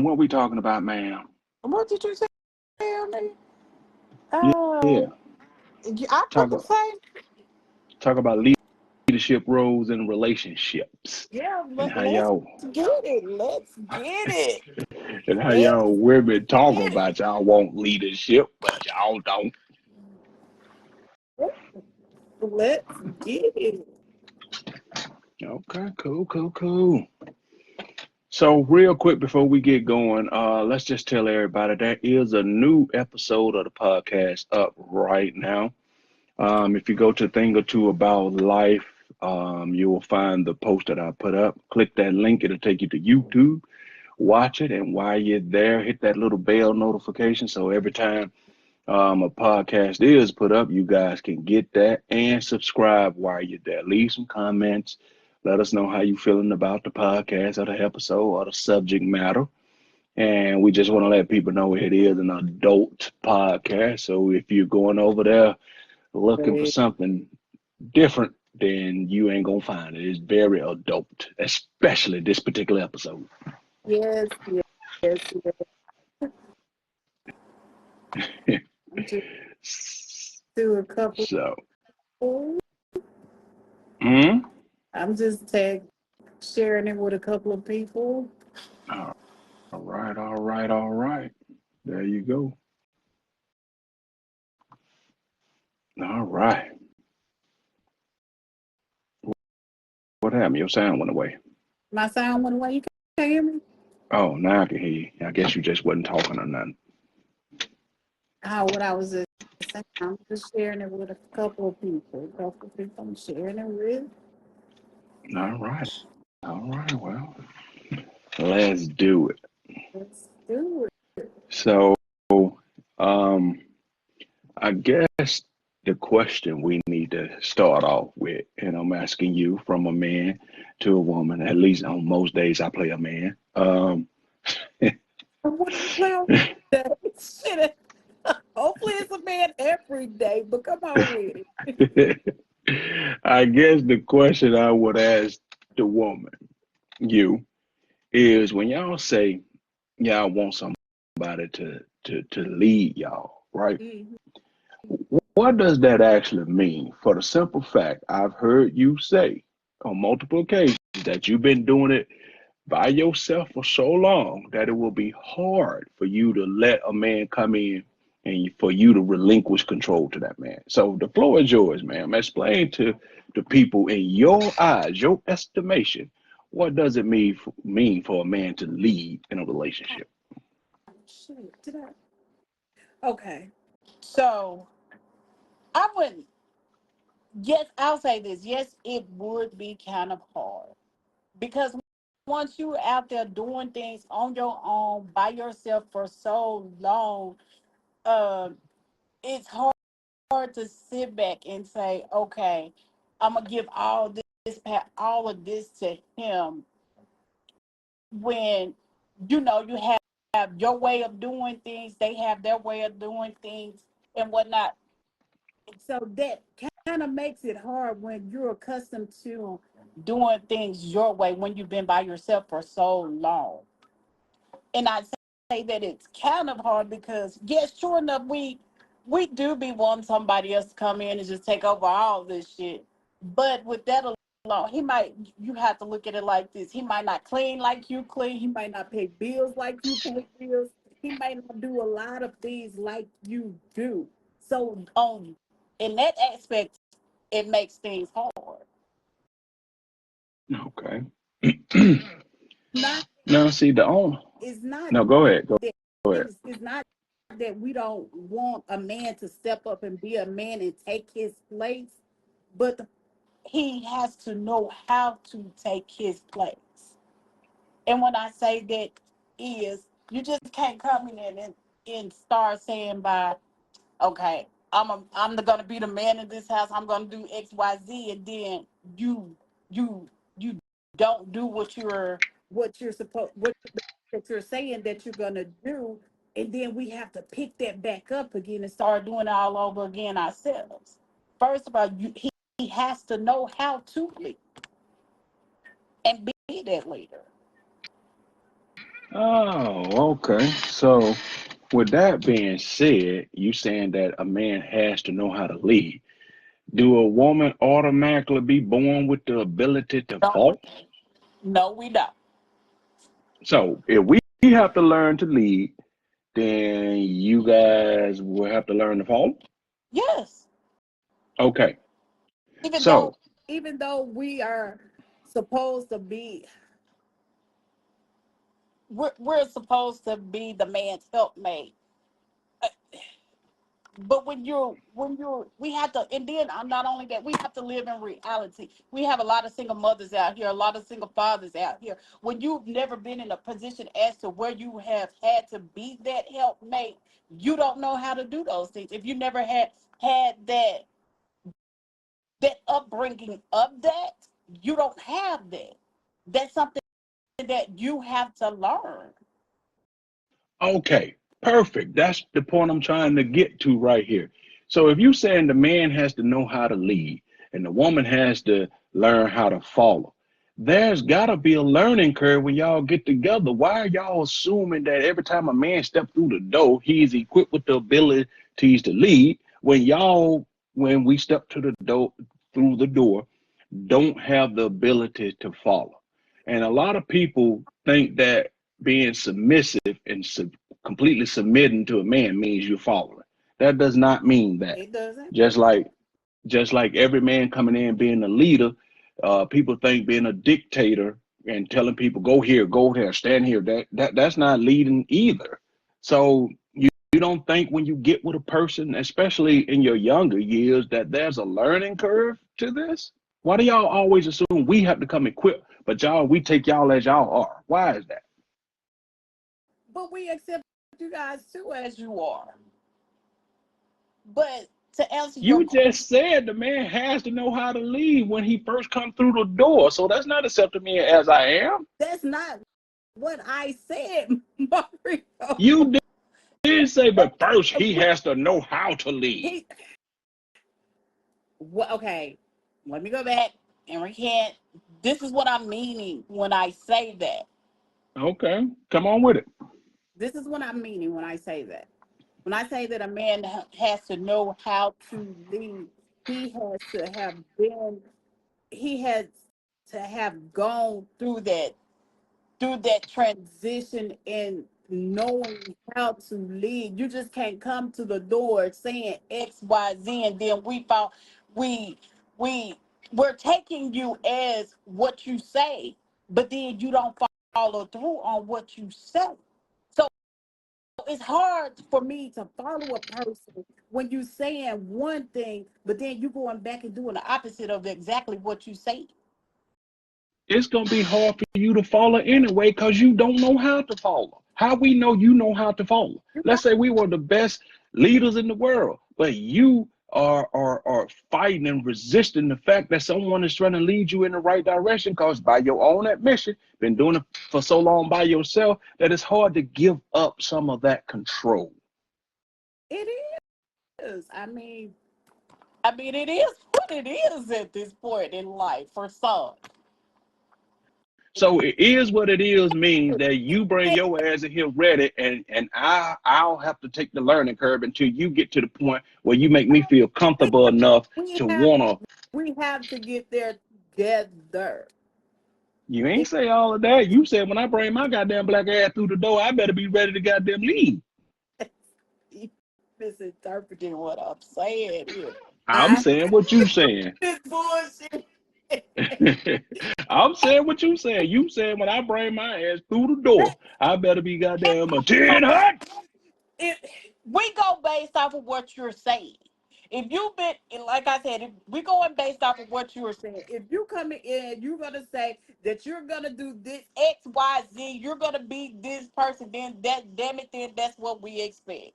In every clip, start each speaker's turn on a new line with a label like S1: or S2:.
S1: what we talking about, ma'am?
S2: What did you say, Andy?
S1: Yeah,
S2: Uh,
S1: yeah.
S2: I put
S1: Talk
S2: the same.
S1: talk about leadership roles in relationships
S2: Yeah,
S1: and how
S2: let's
S1: y'all
S2: get it. Let's get it.
S1: and how
S2: Let's
S1: y'all women talk
S2: get it.
S1: about y'all want leadership, but y'all don't.
S2: Let's get it.
S1: Okay, cool, cool, cool. So real quick before we get going, let's just tell everybody there is a new episode of the podcast up right now. If you go to Thing or Two About Life, you will find the post that I put up. Click that link, it'll take you to YouTube. Watch it, and while you're there, hit that little bell notification so every time a podcast is put up, you guys can get that and subscribe while you're there. Leave some comments. Let us know how you feeling about the podcast or the episode or the subject matter. And we just want to let people know it is an adult podcast. So if you're going over there looking for
S2: Right.
S1: something different, then you ain't gonna find it. It's very adult, especially this particular episode.
S2: Yes, yes, yes, yes. I'm just do a couple.
S1: So, mm,
S2: I'm just sharing it with a couple of people.
S1: all right, all right, all right. There you go. All right. What happened? Your sound went away.
S2: My sound went away. You can't hear me?
S1: Oh, now I can hear you. I guess you just wasn't talking or nothing.
S2: What I was just saying. I'm just sharing it with a couple of people. A couple of people I'm sharing it with.
S1: All right. All right. Well, let's do it.
S2: Let's do it.
S1: So, um, I guess the question we need to start off with, and I'm asking you from a man to a woman, at least on most days I play a man.
S2: What do you play on that? Shit. Hopefully it's a man every day, but come on with it.
S1: I guess the question I would ask the woman, you, is when y'all say y'all want somebody to lead y'all, right?
S2: Mhm.
S1: What does that actually mean? For the simple fact, I've heard you say on multiple occasions that you've been doing it by yourself for so long that it will be hard for you to let a man come in and for you to relinquish control to that man. So the floor is yours, ma'am. Explain to the people in your eyes, your estimation, what does it mean for a man to lead in a relationship?
S2: Shit, did I? Okay. So I wouldn't. Yes, I'll say this. Yes, it would be kind of hard because once you're out there doing things on your own by yourself for so long, uh, it's hard to sit back and say, okay, I'm gonna give all of this to him when you have your way of doing things, they have their way of doing things and whatnot. So that kind of makes it hard when you're accustomed to doing things your way when you've been by yourself for so long. And I say that it's kind of hard because yes, sure enough, we do be wanting somebody else to come in and just take over all this shit. But with that alone, you have to look at it like this. He might not clean like you clean. He might not pay bills like you pay bills. He might not do a lot of things like you do. So in that aspect, it makes things hard.
S1: Okay.
S2: Not
S1: Now, see, the owner.
S2: it's not
S1: No, go ahead. Go
S2: that
S1: ahead.
S2: it's not that we don't want a man to step up and be a man and take his place, but he has to know how to take his place. And when I say that is you just can't come in and start saying by okay, gonna be the man in this house, I'm gonna do XYZ, and then you you don't do what that you're saying that you're gonna do, and then we have to pick that back up again and start doing it all over again ourselves. First of all, he has to know how to lead and be that leader.
S1: Oh, okay. So, with that being said, you saying that a man has to know how to lead. Do a woman automatically be born with the ability to
S2: No,
S1: fall?
S2: no, we don't.
S1: So, if we have to learn to lead, then you guys will have to learn to fall?
S2: Yes,
S1: Okay.
S2: even though
S1: So,
S2: even though we are supposed to be, we're supposed to be the man's helpmate. Uh, But when you're we have to, and then not only that, we have to live in reality. We have a lot of single mothers out here, a lot of single fathers out here. When you've never been in a position as to where you have had to be that helpmate, you don't know how to do those things. If you never had that upbringing of that, you don't have that. That's something that you have to learn.
S1: okay, perfect. That's the point I'm trying to get to right here. So if you're saying the man has to know how to lead and the woman has to learn how to follow, there's got to be a learning curve when y'all get together. Why are y'all assuming that every time a man steps through the door, he's equipped with the abilities to lead when when we step to the door through the door, don't have the ability to follow? And a lot of people think that being submissive and completely submitting to a man means you're following. That does not mean that.
S2: It doesn't.
S1: Just like every man coming in being a leader, people think being a dictator and telling people go here, go there, stand here. That's not leading either. So you don't think when you get with a person, especially in your younger years, that there's a learning curve to this? Why do y'all always assume we have to come equipped, but we take y'all as y'all are? Why is that?
S2: But we accept you guys too as you are. But to answer your
S1: You
S2: question,
S1: just said the man has to know how to lead when he first comes through the door. So that's not accepting me as I am.
S2: that's not what I said, Mario.
S1: You did say, but first he has to know how to lead.
S2: He, well, okay, let me go back and recant. This is what I'm meaning when I say that.
S1: Okay, come on with it.
S2: This is what I'm meaning when I say that. When I say that a man has to know how to lead, he has to have been, he has to have gone through that transition in knowing how to lead. You just can't come to the door saying X, Y, Z, and then we we we're taking you as what you say, but then you don't follow through on what you say. So it's hard for me to follow a person when you saying one thing, but then you going back and doing the opposite of exactly what you say.
S1: It's gonna be hard for you to follow anyway because you don't know how to follow. How we know you know how to follow?
S2: You
S1: Let's
S2: don't.
S1: say we were the best leaders in the world, but you are fighting and resisting the fact that someone is trying to lead you in the right direction because by your own admission, been doing it for so long by yourself that it's hard to give up some of that control.
S2: It is. I mean, it is what it is at this point in life for some.
S1: So it is what it is means that you bring your ass in here ready, and I'll have to take the learning curve until you get to the point where you make me feel
S2: We
S1: comfortable enough
S2: we
S1: to
S2: have
S1: wanna.
S2: we have to get there together.
S1: You ain't
S2: It,
S1: say all of that. You said when I bring my goddamn black ass through the door, I better be ready to goddamn leave.
S2: you misinterpreting what I'm saying here.
S1: I'm
S2: I
S1: saying what you saying.
S2: this bullshit.
S1: I'm saying what you saying. You said when I bring my ass through the door, I better be goddamn a tin hut.
S2: it, we go based off of what you're saying. If you've been, like I said, if we going based off of what you were saying. If you come in, you're gonna say that you're gonna do this X, Y, Z. You're gonna be this person. Then that, damn it, then that's what we expect.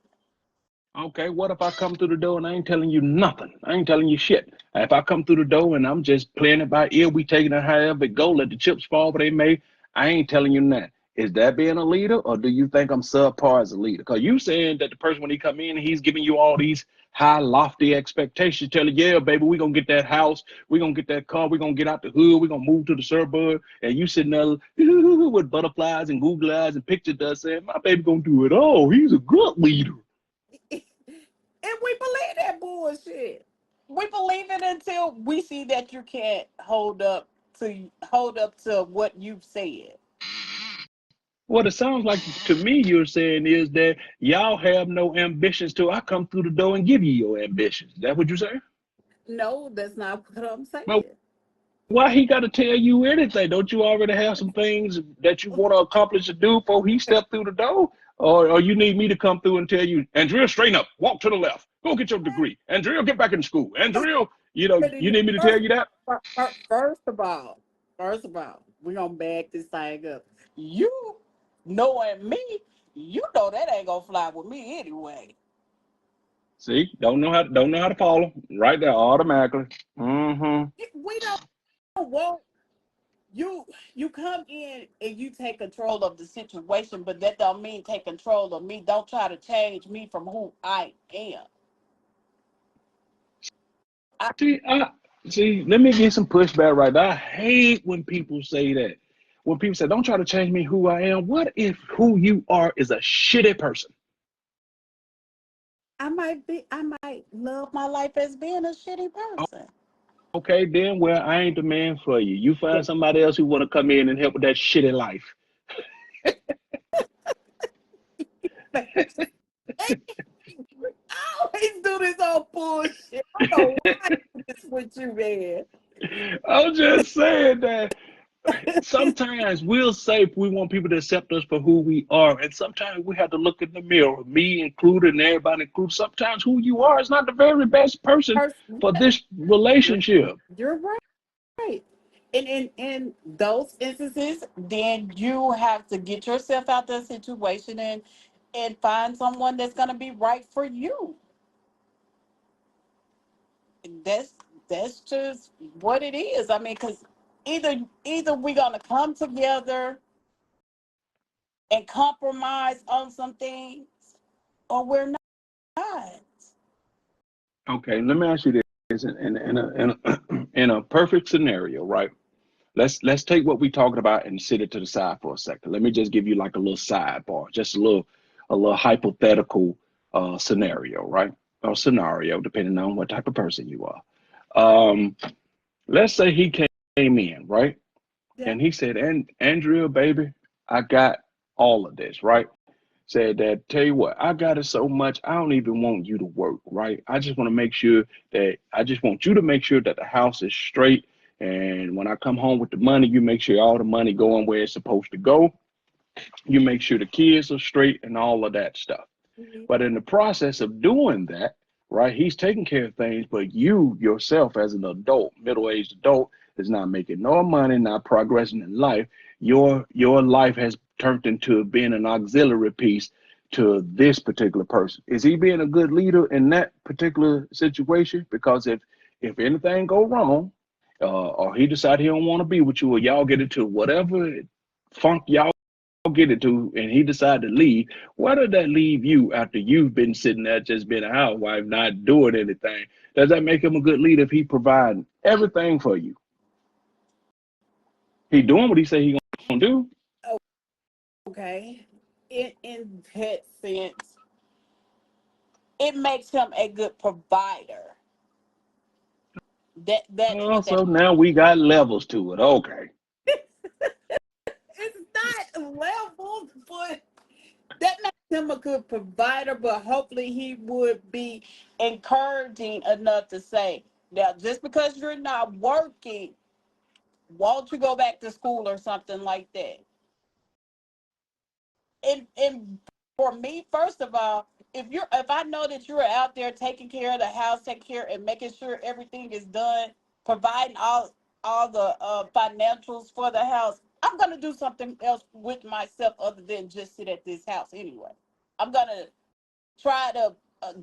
S1: Okay, what if I come through the door and I ain't telling you nothing? I ain't telling you shit. If I come through the door and I'm just playing it by ear, we taking it however it go, let the chips fall where they may, I ain't telling you nothing. Is that being a leader, or do you think I'm subpar as a leader? Because you saying that the person when he come in, he's giving you all these high, lofty expectations, telling, yeah, baby, we're gonna get that house, we're gonna get that car, we're gonna get out the hood, we're gonna move to the suburb, and you sitting there with butterflies and Google eyes and picture dust saying, my baby gonna do it all. He's a good leader.
S2: And we believe that bullshit. We believe it until we see that you can't hold up to what you've said.
S1: What it sounds like to me you're saying is that y'all have no ambitions till I come through the door and give you your ambitions. Is that what you say?
S2: No, that's not what I'm
S1: Well,
S2: saying.
S1: why he got to tell you anything? Don't you already have some things that you want to accomplish to do before he step through the door? Or you need me to come through and tell you, Andrea, straighten up, walk to the left, go get your degree. Andrea, get back in school. Andrea, you need me to tell
S2: First,
S1: you that?
S2: first of all, we're gonna back this thing up. You knowing me, you know that ain't gonna fly with me anyway.
S1: See, don't know how to follow right there automatically. Mm-hmm.
S2: We don't want you. You come in and you take control of the situation, but that don't mean take control of me. Don't try to change me from who I am. I,
S1: See, let me get some pushback right there. I hate when people say that. When people say, don't try to change me who I am. What if who you are is a shitty person?
S2: I might love my life as being a shitty person.
S1: Okay, then well, I ain't the man for you. You find somebody else who want to come in and help with that shitty life.
S2: I always do this on bullshit. I don't know why I do this with you, man.
S1: I'm just saying that sometimes we'll say we want people to accept us for who we are, and sometimes we have to look in the mirror, me included and everybody included. Sometimes who you are is not the very best person
S2: Person,
S1: for this
S2: you're,
S1: relationship.
S2: you're right. And in those instances, then you have to get yourself out the situation and find someone that's gonna be right for you. That's that's just what it is. I mean, because either we're gonna come together and compromise on some things, or we're not.
S1: Okay, let me ask you this: in a perfect scenario, right? Let's take what we're talking about and sit it to the side for a second. Let me just give you like a little sidebar, just a little hypothetical scenario, right? Or scenario, depending on what type of person you are. Um, let's say he came in, right?
S2: Yeah.
S1: And he said, and Andrea, baby, I got all of this, right? Said that, tell you what, I got it so much, I don't even want you to work, right? I just want you to make sure that the house is straight. And when I come home with the money, you make sure all the money going where it's supposed to go. You make sure the kids are straight and all of that stuff.
S2: Mhm.
S1: But in the process of doing that, right, he's taking care of things, but you yourself as an adult, middle-aged adult, is not making no money, not progressing in life. Your life has turned into being an auxiliary piece to this particular person. Is he being a good leader in that particular situation? Because if anything go wrong, or he decide he don't want to be with you, or y'all get into whatever funk y'all get it to, and he decided to leave, where did that leave you after you've been sitting there just being a housewife, not doing anything? Does that make him a good leader if he providing everything for you? He doing what he say he gonna do.
S2: Okay. In that sense, it makes him a good provider. That's what that
S1: So now we got levels to it. Okay.
S2: it's not levels, but that makes him a good provider, but hopefully he would be encouraging enough to say, now just because you're not working, won't you go back to school or something like that? And for me, first of all, if I know that you're out there taking care of the house, taking care and making sure everything is done, providing all the financials for the house, I'm gonna do something else with myself other than just sit at this house anyway. I'm gonna try to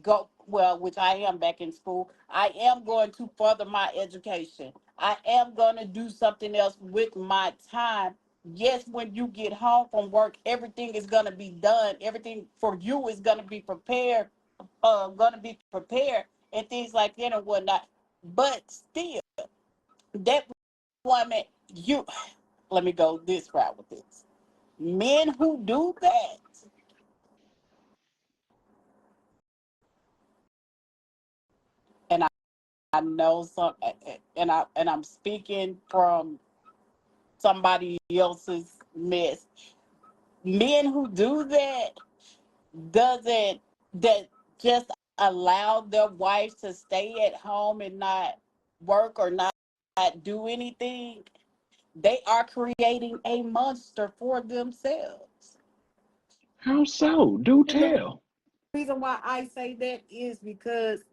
S2: go well, which I am back in school. I am going to further my education. I am going to do something else with my time Yes, when you get home from work, everything is gonna be done. Everything for you is gonna be prepared, and things like that and whatnot. But still, that woman, you let me go this route with this. Men who do that, and I know some, and I'm speaking from somebody else's mess. Men who do that doesn't that just allow their wives to stay at home and not work or not do anything. They are creating a monster for themselves.
S1: How so? Do
S2: And the
S1: tell.
S2: reason why I say that is because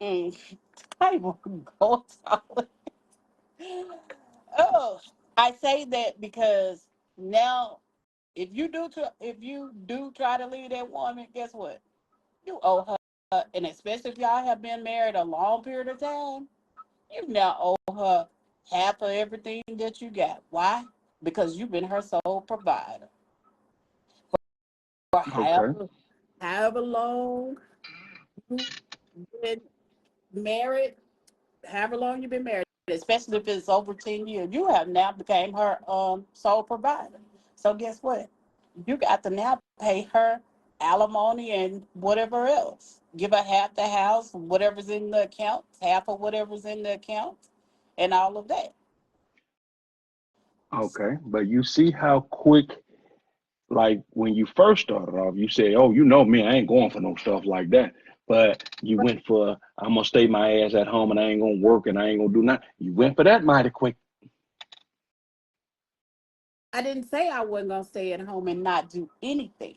S2: mm, I will go solid. Oh, I say that because now, if you do try to leave that woman, guess what? You owe her, and especially if y'all have been married a long period of time, you now owe her half of everything that you got. Why? Because you've been her sole provider for
S1: Okay.
S2: however long you've been married, however long you've been married, especially if it's over 10 years. You have now became her sole provider. So guess what? You got to now pay her alimony and whatever else. Give her half the house, whatever's in the account, half of whatever's in the account, and all of that.
S1: Okay. But you see how quick, like when you first started off, you said, "Oh, you know me, I ain't going for no stuff like that." But you went for, "I'm gonna stay my ass at home and I ain't gonna work and I ain't gonna do nothing." You went for that mighty quick.
S2: I didn't say I wasn't gonna stay at home and not do anything.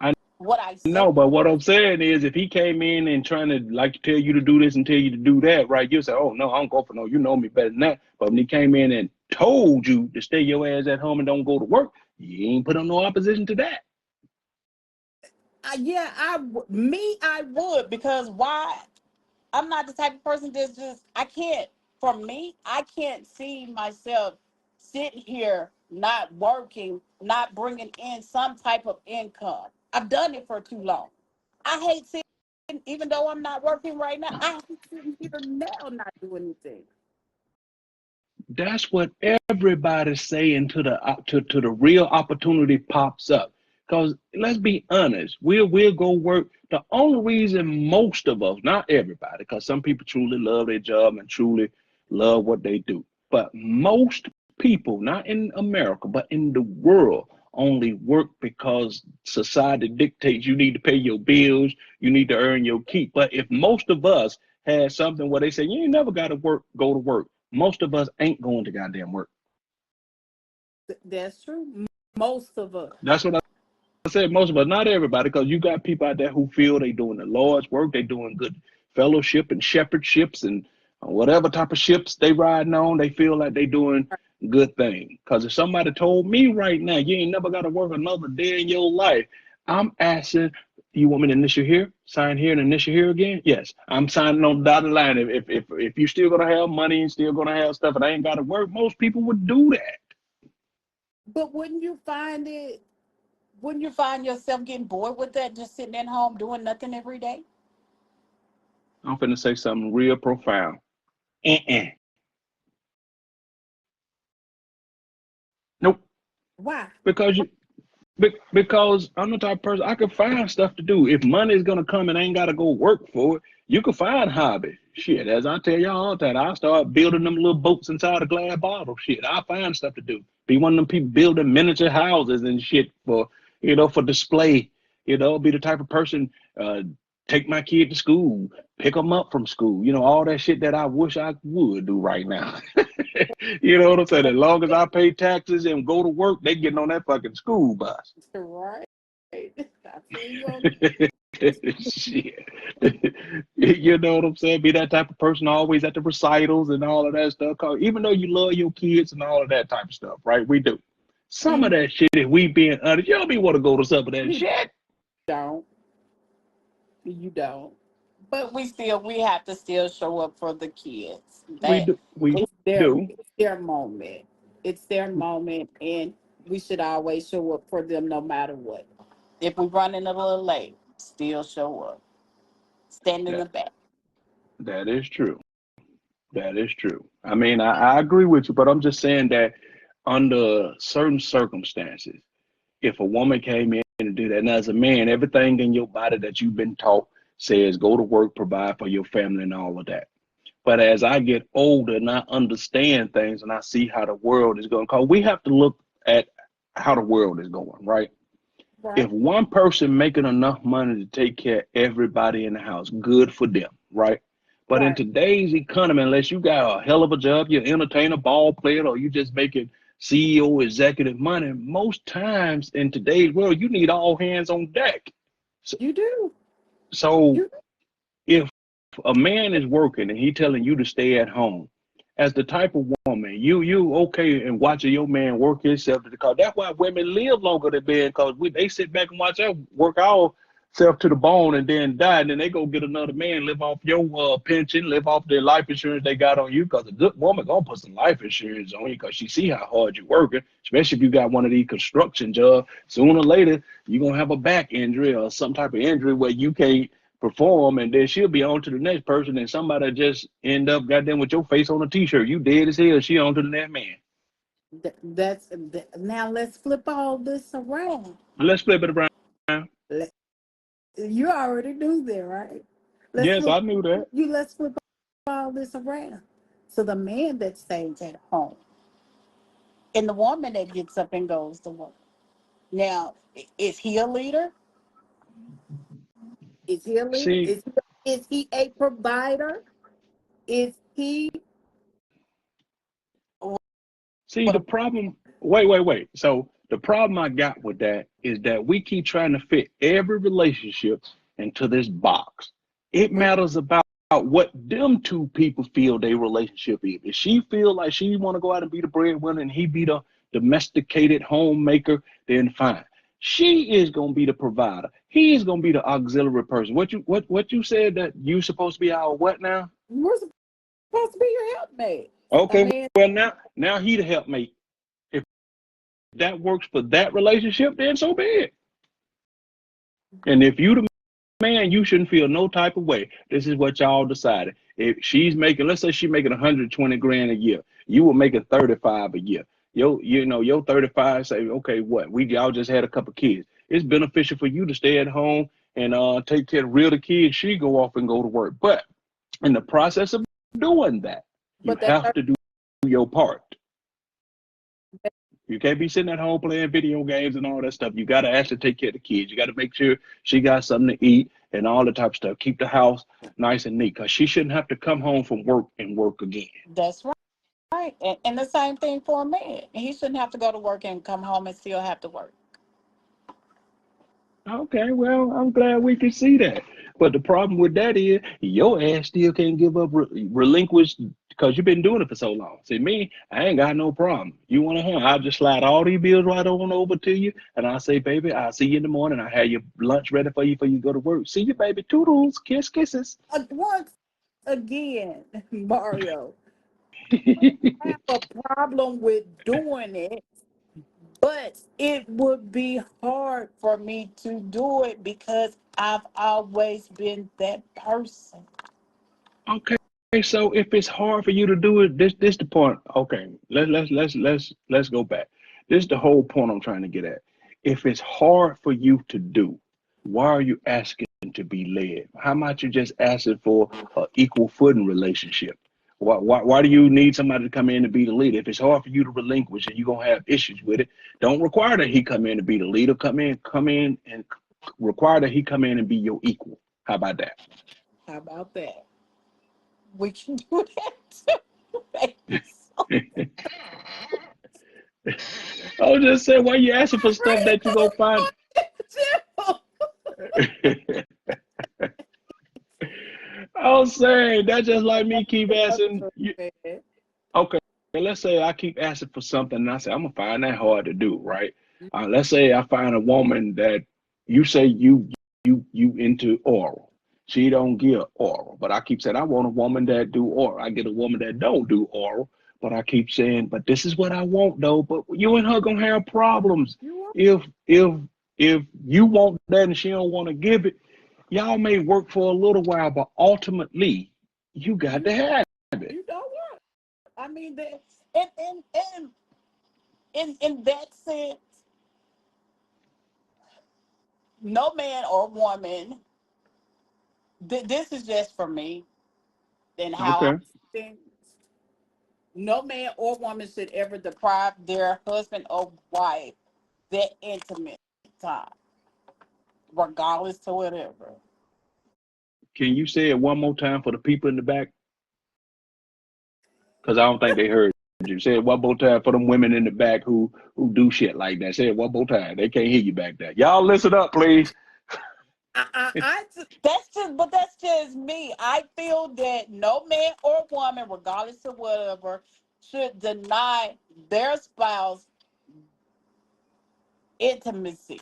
S1: I
S2: What I said
S1: know, but what I'm
S2: was,
S1: saying is, if he came in and trying to like tell you to do this and tell you to do that, right? You say, "Oh no, I don't go for no. You know me better than that." But when he came in and told you to stay your ass at home and don't go to work, you ain't put on no opposition to that.
S2: yeah, I would because why? I'm not the type of person that's just I can't. For me, I can't see myself sitting here not working, not bringing in some type of income. I've done it for too long. I hate sitting, even though I'm not working right now. I hate sitting here now not doing anything.
S1: That's what everybody's saying to the real opportunity pops up. Because let's be honest, we'll go work. The only reason most of us, not everybody, because some people truly love their job and truly love what they do, but most people, not in America, but in the world, only work because society dictates you need to pay your bills, you need to earn your keep. But if most of us had something where they say you ain't never got to work, go to work, most of us ain't going to goddamn work.
S2: That's true. Most of us.
S1: That's what I said. Most of us, not everybody, because you got people out there who feel they doing the Lord's work, they doing good fellowship and shepherdships and whatever type of ships they riding on. They feel like they doing good thing. Because if somebody told me right now, you ain't never got to work another day in your life, I'm asking, you want me to initial here, sign here, and initial here again? Yes, I'm signing on the dotted line. If you still gonna have money and still gonna have stuff, and I ain't got to work, most people would do that.
S2: But wouldn't you find yourself getting bored with that, just sitting at home doing nothing every day?
S1: I'm finna say something real profound. Uh-uh. Nope.
S2: Why?
S1: Because because I'm the type of person I can find stuff to do. If money is gonna come and I ain't gotta go work for it, you can find hobby. Shit, as I tell y'all all the time, I start building them little boats inside a glass bottle. Shit, I find stuff to do. Be one of them people building miniature houses and shit for for display. Be the type of person take my kid to school, pick them up from school. All that shit that I wish I would do right now. You know what I'm saying? As long as I pay taxes and go to work, they getting on that fucking school bus.
S2: Right. I feel you on
S1: Shit. You know what I'm saying? Be that type of person always at the recitals and all of that stuff. 'Cause even though you love your kids and all of that type of stuff, right? We do. Some of
S2: Mhm.
S1: that shit, if we being honest, you don't be want to go to some of that
S2: You
S1: shit.
S2: don't. You don't. But we have to still show up for the kids.
S1: We
S2: That
S1: do. We do.
S2: it's their moment. It's their moment, and we should always show up for them no matter what. If we're running a little late, still show up. Stand in the
S1: That
S2: back.
S1: that is true. That is true. I mean, I agree with you, but I'm just saying that under certain circumstances, if a woman came in and did that, and as a man, everything in your body that you've been taught says go to work, provide for your family, and all of that. But as I get older and I understand things and I see how the world is going, because we have to look at how the world is going, right? If
S2: Right.
S1: one person making enough money to take care of everybody in the house, good for them, right? But in
S2: Right.
S1: today's economy, unless you got a hell of a job, you're an entertainer, ball player, or you just making CEO executive money, most times in today's world, you need all hands on deck. So,
S2: You do.
S1: so
S2: You
S1: if a man is working and he telling you to stay at home, as the type of woman, you okay and watching your man work himself to the car. That's why women live longer than men because they sit back and watch us work ourselves to the bone and then die, and then they go get another man, live off your pension, live off their life insurance they got on you. Because a good woman gonna put some life insurance on you because she see how hard you working, especially if you got one of these construction jobs. Sooner or later, you're gonna have a back injury or some type of injury where you can't perform, and then she'll be on to the next person, and somebody just end up goddamn with your face on a t-shirt. You dead as hell. She on to the next man.
S2: now let's flip all this around.
S1: Let's flip it around.
S2: Let, you already knew that, right? Let's
S1: Yes,
S2: flip
S1: I knew that.
S2: let's flip all this around. So the man that stays at home and the woman that gets up and goes to work. Now, is he a leader? Is he a leader?
S1: See,
S2: Is he a provider? Is he
S1: see, the
S2: what?
S1: problem. Wait. So the problem I got with that is that we keep trying to fit every relationship into this box. It
S2: We
S1: matters about what them two people feel their relationship is. If she feel like she want to go out and be the breadwinner and he be the domesticated homemaker, then fine. She is gonna be the provider. He is gonna be the auxiliary person. What you said that you supposed to be our what now?
S2: we're supposed to be your helpmate. I
S1: Okay,
S2: mean,
S1: well now he the helpmate. If that works for that relationship, then so be it. And if you the man, you shouldn't feel no type of way. This is what y'all decided. If she's making, let's say she's making 120 grand a year, you were making 35 a year. Your 35 say, okay, what? We y'all just had a couple kids. It's beneficial for you to stay at home and take care of real the kids. She go off and go to work. But in the process of doing that, you
S2: but that
S1: have to do your part. You can't be sitting at home playing video games and all that stuff. You got to actually take care of the kids. You got to make sure she got something to eat and all the type of stuff. Keep the house nice and neat because she shouldn't have to come home from work and work again.
S2: that's right. Right. And the same thing for a man. He shouldn't have to go to work and come home and still have to work.
S1: Okay, well, I'm glad we can see that. But the problem with that is your ass still can't give up, relinquish because you've been doing it for so long. See, me, I ain't got no problem. You want to home? I'll just slide all these bills right on over to you. And I'll say, baby, I'll see you in the morning. I'll have your lunch ready for you before you go to work. See you, baby. Toodles. Kiss, kisses.
S2: Once again, Mario, I have a problem with doing it, but it would be hard for me to do it because I've always been that person.
S1: Okay, so if it's hard for you to do it, this the point. Okay, let's go back. This is the whole point I'm trying to get at. If it's hard for you to do, why are you asking to be led? How about you just asking for an equal footing relationship? Why do you need somebody to come in and be the leader? If it's hard for you to relinquish and you're gonna have issues with it, don't require that he come in to be the leader. Come in and require that he come in and be your equal. How about that?
S2: How about that? We can do that too, baby. So
S1: I was just saying, why you asking for stuff that you gonna find? I was saying that's just like me keep asking. Okay, let's say I keep asking for something, and I say I'm gonna find that hard to do, right? Let's say I find a woman that you say you into oral. She don't get oral. But I keep saying I want a woman that do oral. I get a woman that don't do oral. But I keep saying, but this is what I want though. But you and her gonna have problems
S2: You are.
S1: if if if you want that and she don't want to give it. Y'all may work for a little while, but ultimately you got
S2: You
S1: to have it.
S2: you don't want. I mean that, and in that sense, no man or woman. This is just for me and how I
S1: Okay.
S2: think. No man or woman should ever deprive their husband or wife their intimate time, regardless to whatever.
S1: Can you say it one more time for the people in the back? Because I don't think they heard you. Say it one more time for them women in the back who do shit like that. Say it one more time. They can't hear you back there. Y'all listen up, please.
S2: That's just me. I feel that no man or woman, regardless of whatever, should deny their spouse intimacy.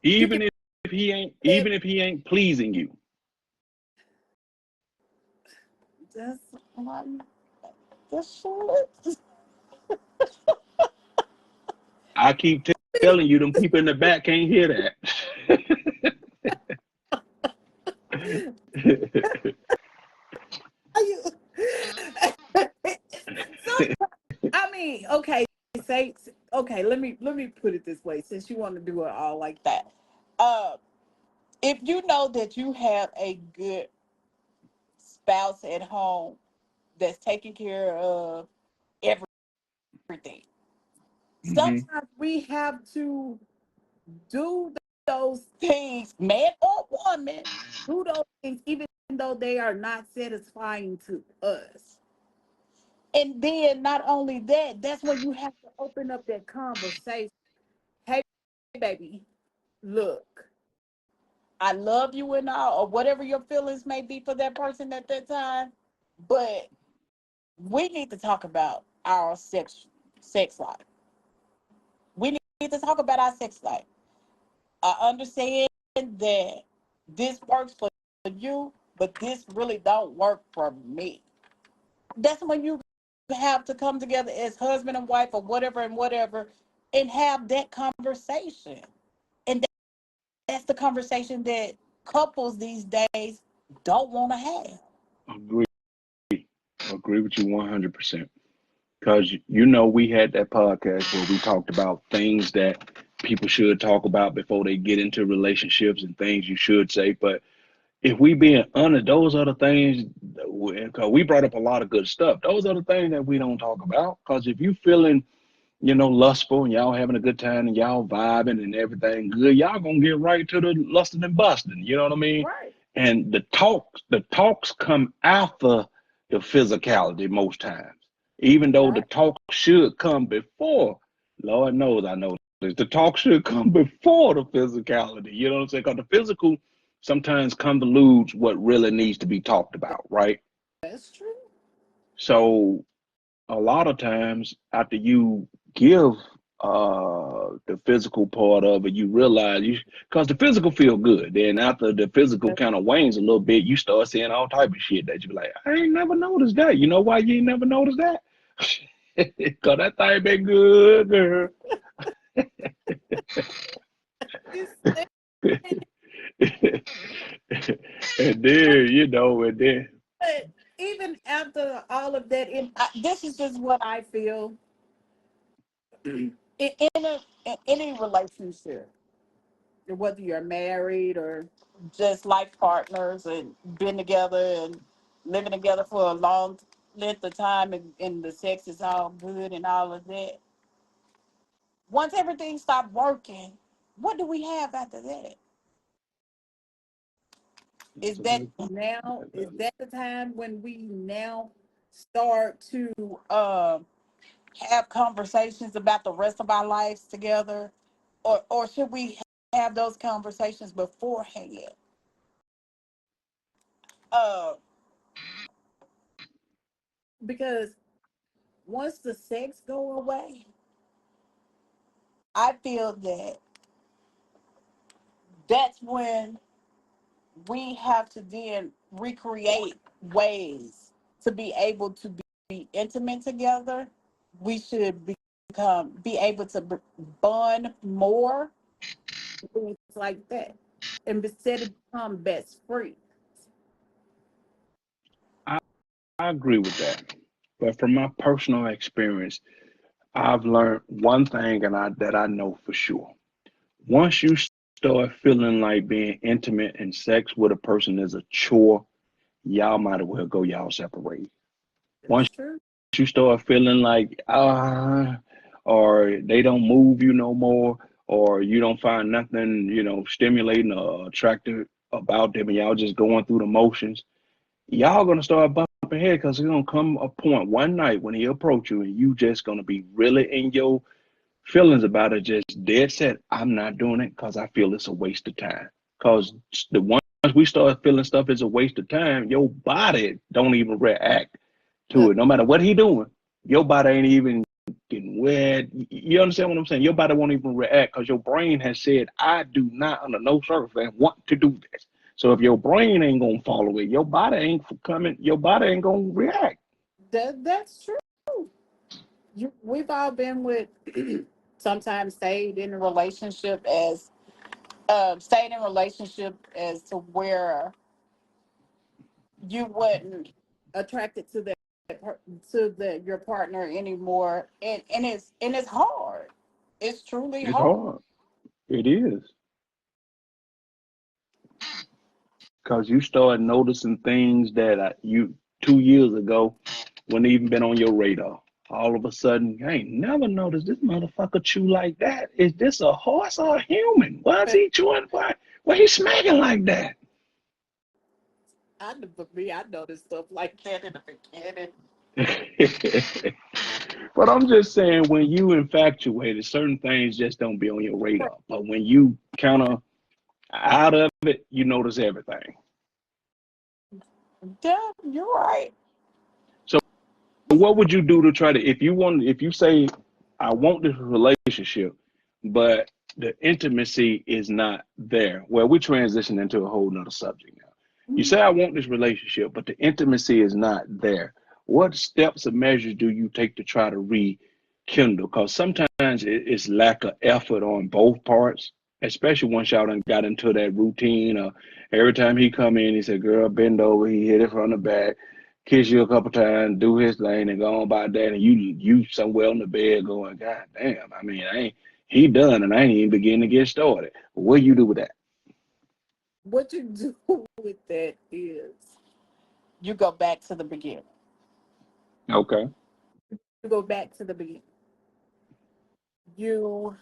S2: You can
S1: Even if he ain't pleasing you.
S2: that's one. That's shit.
S1: I keep telling you, them people in the back can't hear that.
S2: So I mean, okay, say okay. Let me put it this way. Since you want to do it all like that, uh, if you know that you have a good spouse at home that's taking care of everything,
S1: Hmm.
S2: sometimes we have to do those things, man or woman, do those things even though they are not satisfying to us. And then not only that, that's when you have to open up that conversation. Hey, baby, look, I love you and all, or whatever your feelings may be for that person at that time, but we need to talk about our sex life. We need to talk about our sex life. I understand that this works for you, but this really don't work for me. That's when you have to come together as husband and wife or whatever and whatever and have that conversation. And that's the conversation that couples these days don't want to have.
S1: Agree. Agree with you 100%. Because you know we had that podcast where we talked about things that people should talk about before they get into relationships and things you should say. But if we being honest, those are the things. Because we brought up a lot of good stuff. Those are the things that we don't talk about. Because if you feeling lustful and y'all having a good time and y'all vibing and everything good, y'all gonna get right to the lusting and busting. You know what I mean?
S2: Right.
S1: And the talks come after the physicality most times. Even though the
S2: Right.
S1: talk should come before, Lord knows I know this. The talk should come before the physicality. You know what I'm saying? Because the physical sometimes convolutes what really needs to be talked about, right?
S2: That's true.
S1: So a lot of times after you give the physical part of it, you realize you because the physical feel good. Then after the physical kind of wanes a little bit, you start seeing all type of shit that you be like, I ain't never noticed that. You know why you ain't never noticed that? Cause that thing been good, girl.
S2: It's,
S1: And then, and then
S2: but even after all of that, this is just what I feel in any relationship, whether you're married or just life partners and been together and living together for a long length of time, and the sex is all good and all of that. Once everything stopped working, what do we have after that? Is
S1: that's a
S2: that
S1: good point.
S2: now?
S1: That's
S2: Is
S1: a-
S2: that the time when we now start to have conversations about the rest of our lives together, or should we have those conversations beforehand? Uh, because once the sex go away, I feel that that's when. we have to then recreate ways to be able to be intimate together. We should be able to bond more, things like that, and instead of become best friends.
S1: I agree with that. But from my personal experience, I've learned one thing that I know for sure. Once you start feeling like being intimate and sex with a person is a chore, y'all might as well go y'all separate. Once
S2: That's true.
S1: you start feeling like or they don't move you no more, or you don't find nothing, stimulating or attractive about them, and y'all just going through the motions, y'all gonna start bumping head because it's gonna come a point one night when he approach you and you just gonna be really in your feelings about it, just dead set. I'm not doing it because I feel it's a waste of time. Because the once we start feeling stuff is a waste of time, your body don't even react to
S2: Uh,
S1: it. No matter what he doing, your body ain't even getting wet. You understand what I'm saying? Your body won't even react because your brain has said, I do not under no circumstance want to do this. So if your brain ain't gonna follow it, your body ain't coming, your body ain't gonna react.
S2: that's true. We've all been with sometimes stayed in a relationship as stayed in relationship as to where you wasn't attracted to your partner anymore, and it's hard. It's truly
S1: It's
S2: hard.
S1: hard. It is. Because you start noticing things that you 2 years ago wouldn't even been on your radar. All of a sudden, I ain't never noticed this motherfucker chew like that. Is this a horse or a human? Why is
S2: But
S1: he chewing? Why he smacking like that?
S2: for me, I noticed stuff like that in the beginning.
S1: But I'm just saying, when you infatuated, certain things just don't be on your radar. But when you kind of out of it, you notice everything.
S2: Yeah, you're right.
S1: So what would you do to try to, if you say, I want this relationship, but the intimacy is not there? Well, we transition into a whole nother subject now. You say, I want this relationship, but the intimacy is not there. What steps or measures do you take to try to rekindle? Because sometimes it's lack of effort on both parts, especially once y'all done got into that routine. Every time he come in, he said, girl, bend over, he hit it from the back, kiss you a couple times, do his thing, and go on by that, and you somewhere on the bed going, God damn, I mean, I ain't he done, and I ain't even beginning to get started. What do you do with that?
S2: What you do with that is you go back to the beginning.
S1: Okay.
S2: You go back to the beginning. You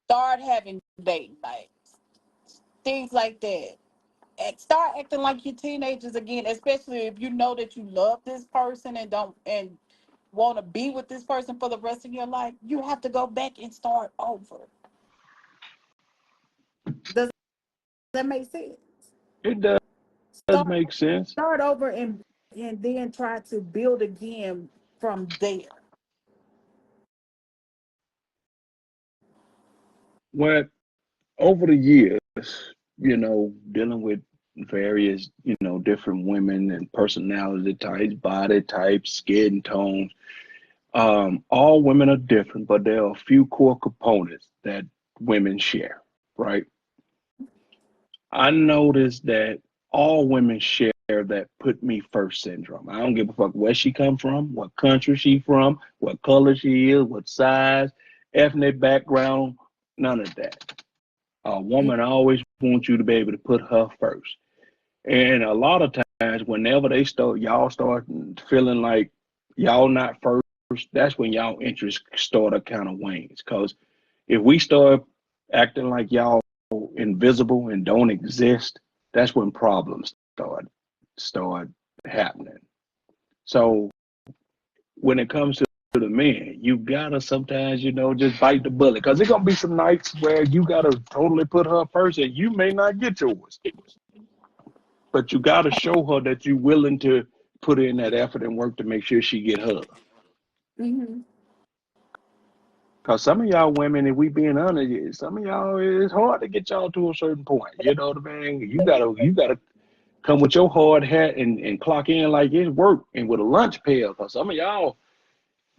S2: start having date nights, things like that. And start acting like you're teenagers again, especially if you know that you love this person and don't and want to be with this person for the rest of your life. You have to go back and start over. Does that make sense?
S1: It does
S2: Start
S1: make sense.
S2: start over and then try to build again from there.
S1: Well, over the years, dealing with various, different women and personality types, body types, skin tones, all women are different, but there are a few core components that women share, right? I noticed that all women share that put me first syndrome. I don't give a fuck where she come from, what country she from, what color she is, what size, ethnic background, none of that. A woman always wants you to be able to put her first. And a lot of times, whenever y'all start feeling like y'all not first, that's when y'all interest start to kind of wanes. Because if we start acting like y'all invisible and don't exist, that's when problems start happening. So when it comes to the men, you gotta sometimes, just bite the bullet. Because there's gonna be some nights where you gotta totally put her first and you may not get yours. But you gotta show her that you're willing to put in that effort and work to make sure she get her.
S2: Mm-hmm.
S1: Cause some of y'all women, if we being honest, some of y'all it's hard to get y'all to a certain point. You know what I mean? You gotta come with your hard hat and clock in like it's work and with a lunch pail. Cause some of y'all,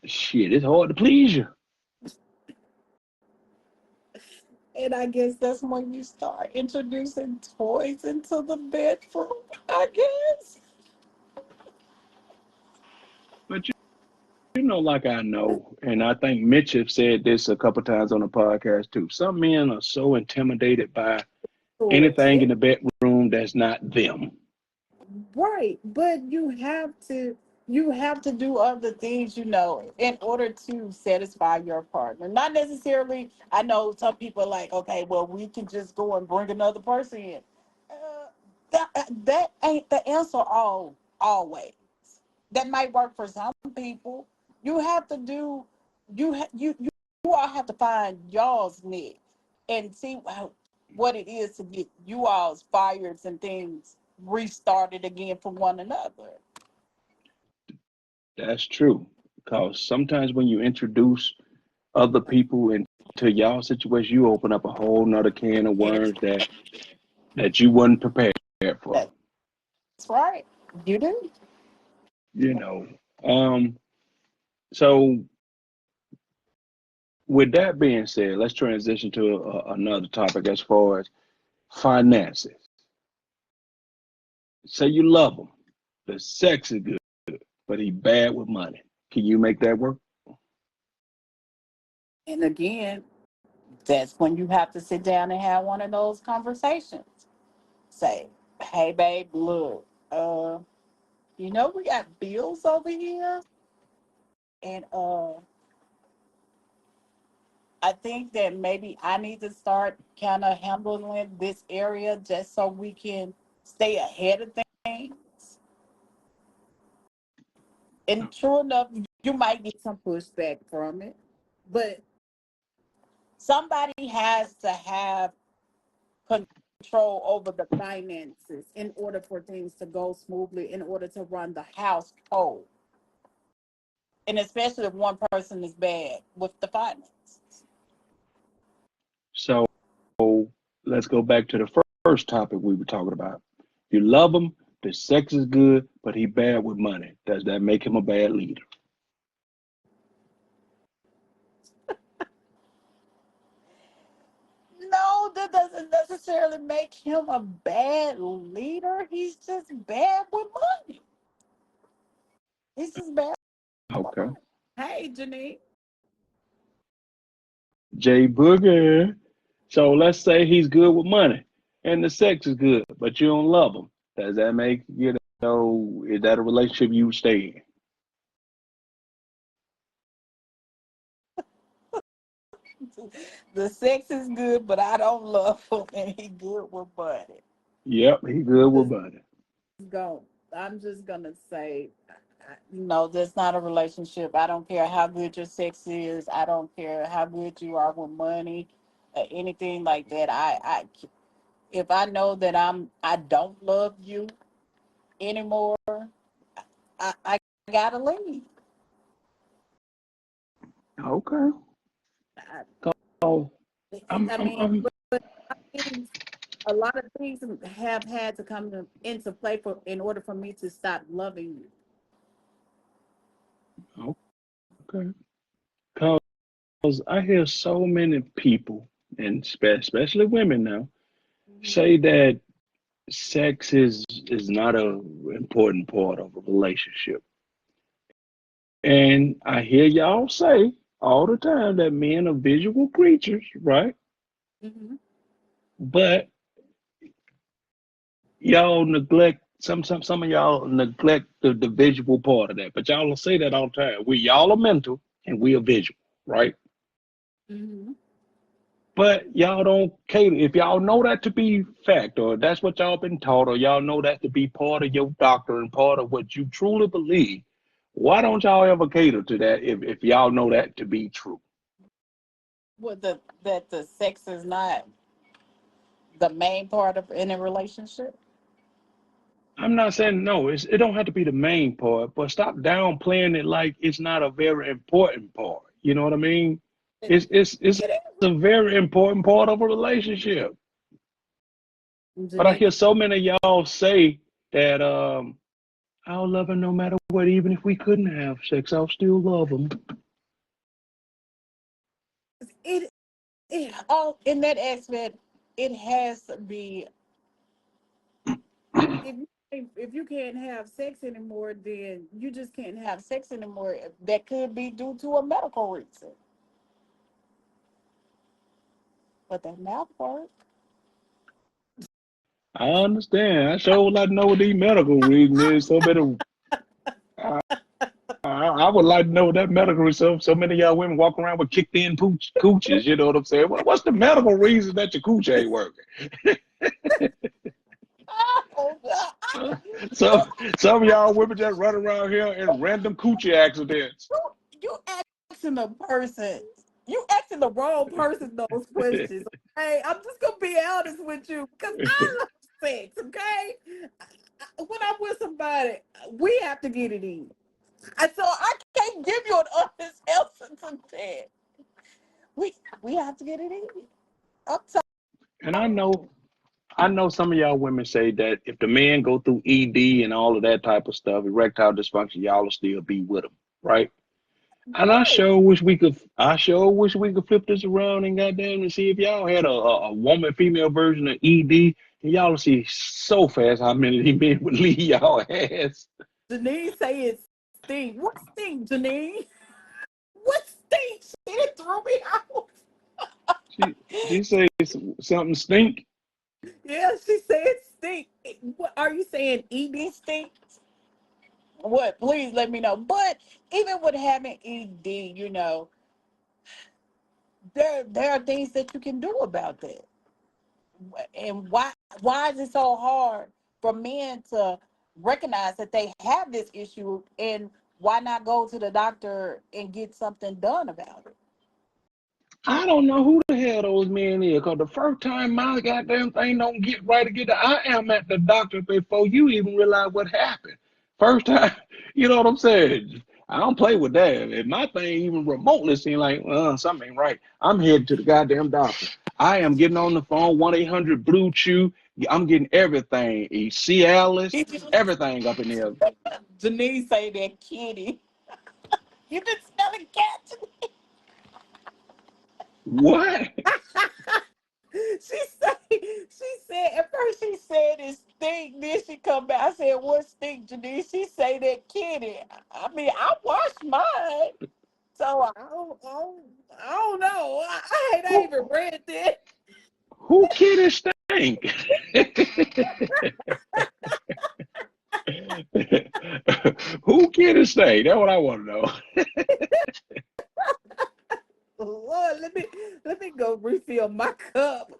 S1: shit, it's hard to please you.
S2: And I guess that's when you start introducing toys into the bedroom, I guess.
S1: But like I know, and I think Mitch have said this a couple times on the podcast too. Some men are so intimidated by
S2: Toys.
S1: anything
S2: Yeah.
S1: in the bedroom that's not them.
S2: Right. But you have to do other things, in order to satisfy your partner. Not necessarily, I know some people are like, okay, well, we can just go and bring another person in. Uh, that ain't the answer always. That might work for some people. You have to do you all have to find y'all's niche and see what it is to get you all's fires and things restarted again for one another.
S1: That's true. Because sometimes when you introduce other people into y'all situation, you open up a whole nother can of worms
S2: Yes,
S1: that you wasn't prepared for.
S2: that's right. You do.
S1: You know. Um, so with that being said, let's transition to another topic as far as finances. Say you love him, the sex is good, but he bad with money. Can you make that work?
S2: And again, that's when you have to sit down and have one of those conversations. Say, hey babe, look, we got bills over here, and I think that maybe I need to start kind of handling this area just so we can stay ahead of things. And true enough, you might get some pushback from it, but somebody has to have control over the finances in order for things to go smoothly, in order to run the household. And especially if one person is bad with the finances.
S1: So let's go back to the first topic we were talking about. You love him, the sex is good, but he bad with money. Does that make him a bad leader?
S2: No, that doesn't necessarily make him a bad leader. He's just bad with money. He's just bad with
S1: Okay.
S2: money. Hey, Janine.
S1: Jay Booger. So let's say he's good with money and the sex is good, but you don't love him. Does that make, is that a relationship you would stay in?
S2: The sex is good, but I don't love him, and he good with money.
S1: Yep, he good with
S2: Just
S1: money.
S2: go. I'm just gonna say, no, that's not a relationship. I don't care how good your sex is. I don't care how good you are with money, anything like that. If I know that I don't love you anymore, I gotta leave.
S1: Okay.
S2: I,
S1: Oh,
S2: I mean,
S1: I'm
S2: things, a lot of things have had to come into play for in order for me to stop loving you.
S1: okay. Cause I hear so many people, and especially women now,
S2: Mhm.
S1: say that sex is not a important part of a relationship. And I hear y'all say all the time that men are visual creatures, right?
S2: Mhm.
S1: But y'all neglect some of y'all neglect the visual part of that. But y'all will say that all the time. We y'all are mental and we are visual, right?
S2: Mhm.
S1: But y'all don't cater. If y'all know that to be fact, or that's what y'all been taught, or y'all know that to be part of your doctrine, part of what you truly believe, why don't y'all ever cater to that if y'all know that to be true?
S2: What that the sex is not the main part of any relationship.
S1: I'm not saying no, it don't have to be the main part, but stop downplaying it like it's not a very important part. You know what I mean? It's
S2: It
S1: a very important part of a relationship.
S2: is.
S1: But I
S2: Denise,
S1: hear so many of y'all say that I'll love him no matter what, even if we couldn't have sex, I'll still love him.
S2: it all in that aspect. It has to be if you can't have sex anymore, then you just can't have sex anymore. That could be due to a medical reason. But that mouth part,
S1: I understand. I sure would like to know what the medical reason is. I, I would like to know what that medical reason. So many of y'all women walk around with kicked in cooches. You know what I'm saying? What's the medical reason that your cooch ain't working?
S2: oh God,
S1: So some of y'all women just run around here in random coochie accidents.
S2: you you asking the person, you asking the wrong person those questions. Okay, I'm just gonna be honest with you because I love sex. Okay, when I'm with somebody, we have to get it in. So I can't give you an honest answer to that. We we have to get it in. I'm
S1: And I know some of y'all women say that if the man go through ED and all of that type of stuff, erectile dysfunction, y'all will still be with him, right? And
S2: right.
S1: I sure wish we could flip this around and goddamn and see if y'all had a woman, female version of ED, and y'all will see so fast how many of these men would leave y'all ass.
S2: Janine say it stink. What stink, Janine? What stink? She threw me out.
S1: She she says something stink.
S2: Yeah, she said stink. What are you saying? ED stink? What? Please let me know. But even with having ED, there are things that you can do about that. And why is it so hard for men to recognize that they have this issue, and why not go to the doctor and get something done about it?
S1: I don't know who the hell those men is, because the first time my goddamn thing don't get right again, I am at the doctor before you even realize what happened. First time, you know what I'm saying? I don't play with that. If my thing even remotely seem like, something ain't right, I'm headed to the goddamn doctor. I am getting on the phone, 1-800 Blue Chew. I'm getting everything, Cialis, everything up in there.
S2: Denise say that kitty. You been smelling cat.
S1: What?
S2: She said at first she said it stink. Then she come back. I said, what stink, Denise? She say that kitty. I mean, I washed mine. So I don't know. I ain't
S1: Who,
S2: even read that.
S1: who kidding stink? Who kidding stink? That's what I want to know.
S2: Lord, let me go refill my cup.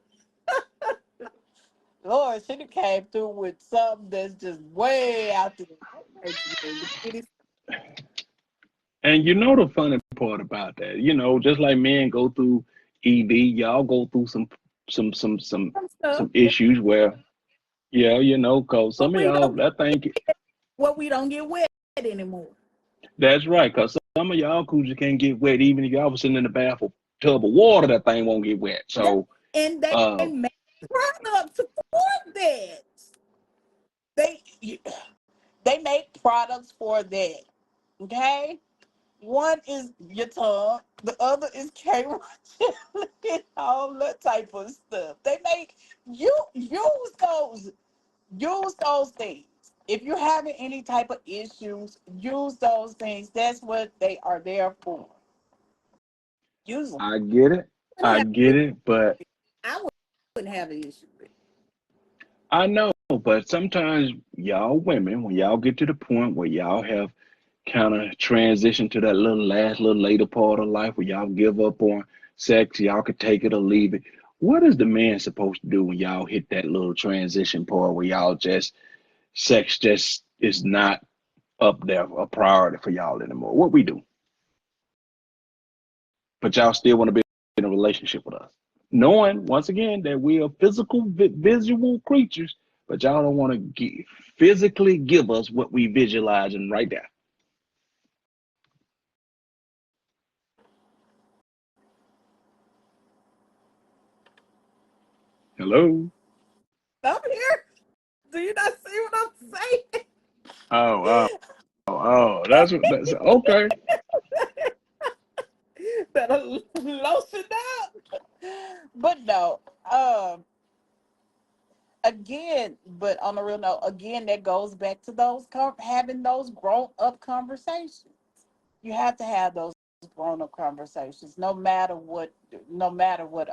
S2: Lord, she done came through with something that's just way out there. Okay, Janine, it is
S1: And you know the funny part about that, just like men go through ED, y'all go through
S2: some stuff.
S1: some issues where, yeah, cause
S2: But
S1: some of
S2: we
S1: y'all
S2: don't
S1: that thing,
S2: we don't get wet anymore.
S1: that's right, cause some of y'all coochies can't get wet, even if y'all was sitting in the bath of tub of water, that thing won't get wet.
S2: That,
S1: So,
S2: and they
S1: uh,
S2: make products for that. They they make products for that. Okay? One is your tongue, the other is K and all that type of stuff. They make you use those things. If you're having any type of issues, use those things. That's what they are there for. Use them.
S1: I get it,
S2: Wouldn't
S1: I
S2: have
S1: get it, but
S2: I wouldn't have an issue with it.
S1: I know, but sometimes y'all women, when y'all get to the point where y'all have kind of transition to that little later part of life where y'all give up on sex, y'all could take it or leave it. What is the man supposed to do when y'all hit that little transition part where y'all just sex just is not up there a priority for y'all anymore? What we do, but y'all still want to be in a relationship with us, knowing once again that we are physical, visual creatures, but y'all don't want to physically give us what we visualizing right there. Hello.
S2: I'm here. Do you not see what I'm saying?
S1: Oh, that's what. That's okay.
S2: Better lotion up. But no, um, again, but on a real note, again, that goes back to those having those grown up conversations. You have to have those grown up conversations, no matter what,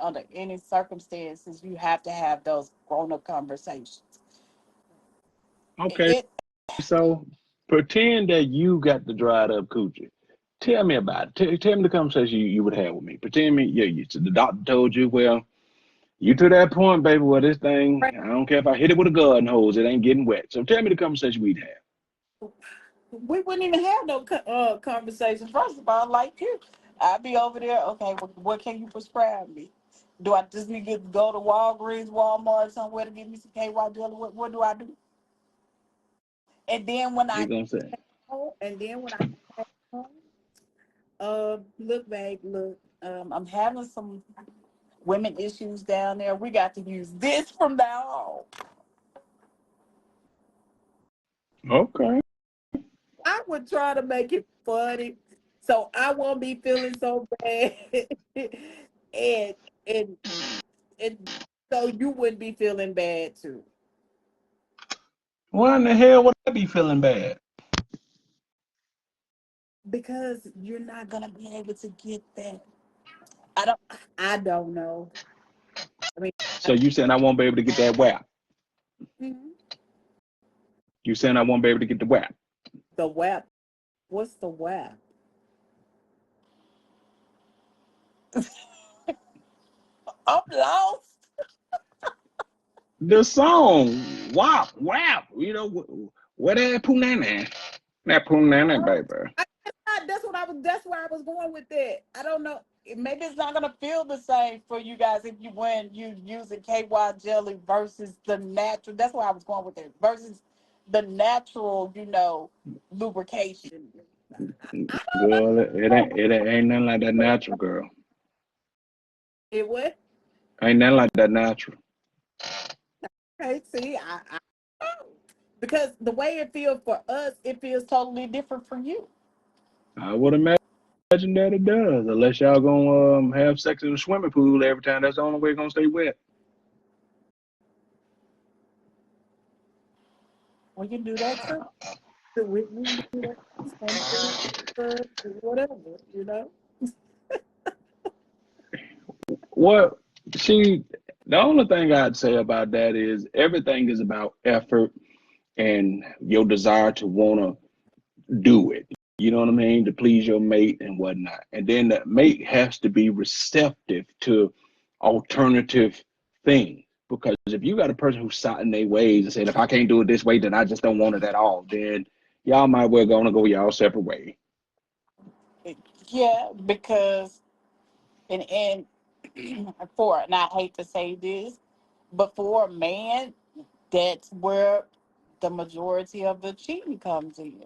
S2: under any circumstances, you have to have those grown up conversations.
S1: Okay.
S2: It
S1: So pretend that you got the dried up coochie. Tell me about it. Tell me the conversation you would have with me. Pretend me, yeah, the doctor told you, well, you to that point, baby, where this thing, I don't care if I hit it with a garden hose, it ain't getting wet. So tell me the conversation we'd have.
S2: we wouldn't even have no conversation. First of all, like you, I'd be over there. Okay, what can you prescribe me? Do I just need to go to Walgreens, Walmart, somewhere to get me some KY jelly? What do I do? And then when
S1: You
S2: I
S1: gonna say,
S2: home, and then when I get home, look, babe, look, I'm having some women issues down there. We got to use this from now on.
S1: okay.
S2: I would try to make it funny, so I won't be feeling so bad, and and and so you wouldn't be feeling bad too,
S1: Why in the hell would I be feeling bad?
S2: because you're not gonna be able to get that. I don't. I don't know. I mean, I,
S1: So you saying I won't be able to get that whap?
S2: mhm.
S1: You saying I won't be able to get the whap?
S2: The WAP. What's the WAP? I'm lost.
S1: The song, whap, whap. You know, what that punana? That punana,
S2: Oh,
S1: baby.
S2: that's what I was. That's where I was going with that. I don't know. Maybe it's not gonna feel the same for you guys if you when you using KY jelly versus the natural. That's where I was going with it versus the natural, lubrication. I don't
S1: Girl,
S2: know.
S1: it ain't nothing like that natural, girl.
S2: It would.
S1: Ain't nothing like that natural.
S2: Okay, see, I don't know. Because the way it feels for us, it feels totally different for you.
S1: I would imagine that it does, unless y'all gonna have sex in the swimming pool every time. That's the only way it's gonna stay wet.
S2: We can do that too. We can do that. Swim through, whatever, you know.
S1: What? See, the only thing I'd say about that is everything is about effort and your desire to wanna do it. You know what I mean? To please your mate and whatnot. And then the mate has to be receptive to alternative things. Because if you got a person who's set in their ways and saying, if I can't do it this way, then I just don't want it at all, then y'all might well gonna go y'all separate way.
S2: Yeah, because and and I hate to say this, but for a man, that's where the majority of the cheating comes in.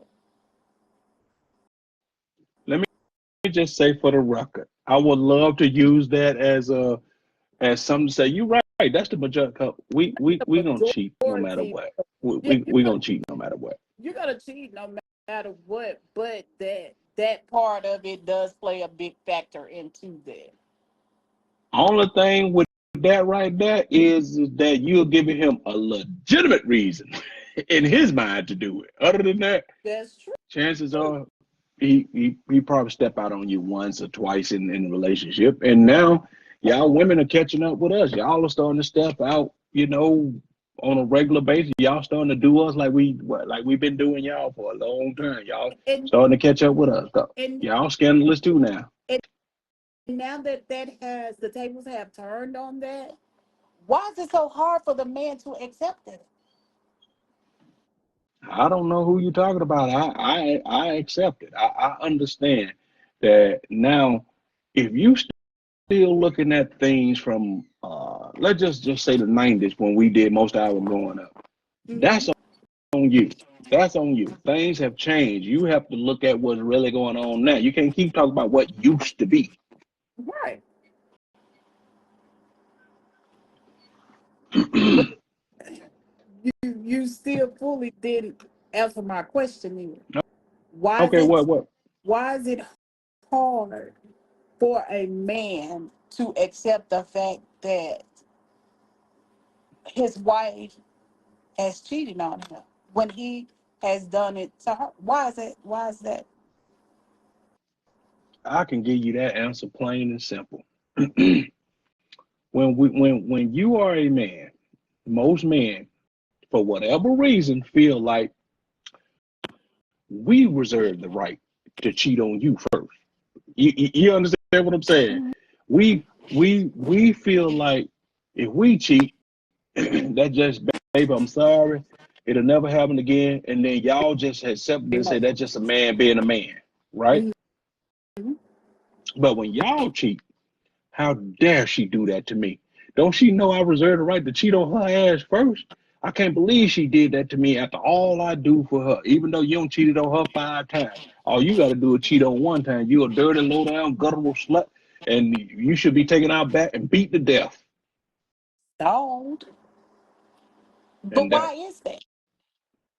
S1: Let me just say for the record, I would love to use that as something to say, you right, that's the majority. We gonna
S2: The
S1: cheat no matter
S2: majority,
S1: what.
S2: yeah,
S1: We gonna cheat no matter what.
S2: you're gonna cheat no matter what, but that part of it does play a big factor into that.
S1: Only thing with that right there is that you're giving him a legitimate reason in his mind to do it. Other than that,
S2: That's true.
S1: chances are he probably step out on you once or twice in the relationship. And now y'all women are catching up with us. Y'all are starting to step out, on a regular basis. Y'all starting to do us like we've been doing y'all for a long time. Y'all
S2: And
S1: starting to catch up with us.
S2: and
S1: Y'all scandalous too now.
S2: and now that has the tables have turned on that, why is it so hard for the man to accept it?
S1: I don't know who you're talking about. I accept it. I understand that now. If you still looking at things from let's just say the '90s when we did most of our growing up,
S2: Hmm.
S1: that's on you. That's on you. Things have changed. You have to look at what's really going on now. You can't keep talking about what used to be.
S2: Right. But you still fully didn't answer my question here. Why is
S1: Okay,
S2: it
S1: what?
S2: why is it hard for a man to accept the fact that his wife has cheated on him when he has done it to her? Why is it? Why is that?
S1: I can give you that answer plain and simple. When you are a man, most men, for whatever reason, feel like we reserve the right to cheat on you first. You understand what I'm saying?
S2: Mhm.
S1: We feel like if we cheat, that just, baby, I'm sorry. It'll never happen again. And then y'all just accept it and say that's just a man being a man, right?
S2: Mhm.
S1: But when y'all cheat, how dare she do that to me? Don't she know I reserve the right to cheat on her ass first? I can't believe she did that to me after all I do for her, even though you don't cheated on her 5 times. All you got to do is cheat on one time. You a dirty, low down, guttural slut, and you should be taken out back and beat to death.
S2: Stoned. But
S1: And
S2: why
S1: that
S2: is that?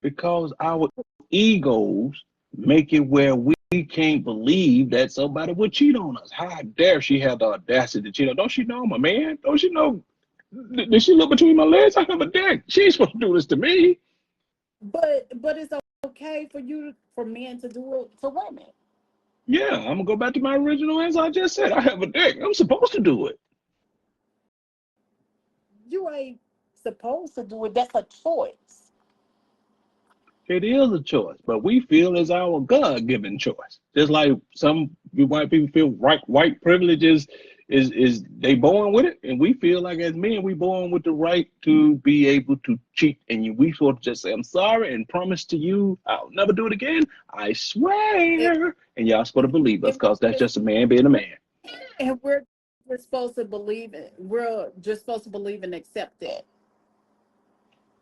S1: because our egos make it where we can't believe that somebody would cheat on us. How dare she have the audacity to cheat on? Don't she know I'm a man? Don't she know? Did she look between my legs? I have a dick. She ain't supposed to do this to me.
S2: But it's okay for for men to do it to women.
S1: Yeah, I'm gonna go back to my original answer. I just said I have a dick. I'm supposed to do it.
S2: You ain't supposed to do it. That's a choice.
S1: It is a choice, but we feel it's our God-given choice. Just like some white people feel white privilege is they born with it, and we feel like as men we born with the right to be able to cheat, and we sort of just say I'm sorry and promise to you I'll never do it again. I
S2: If
S1: swear, and y'all supposed to believe us
S2: if
S1: because that's just a man being a man.
S2: and we're supposed to believe it. We're just supposed to believe and accept that.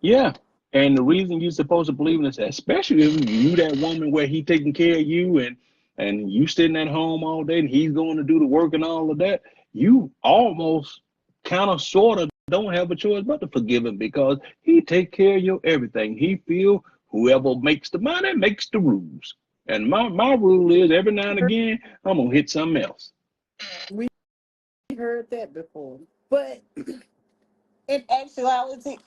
S1: Yeah. And the reason you're supposed to believe in this, especially if you that woman where he taking care of you and you sitting at home all day and he's going to do the work and all of that, you almost kind of sort of don't have a choice but to forgive him because he take care of your everything. He feel whoever makes the money makes the rules. And my rule is every now and again I'm gonna hit something else.
S2: We heard that before. But in actuality,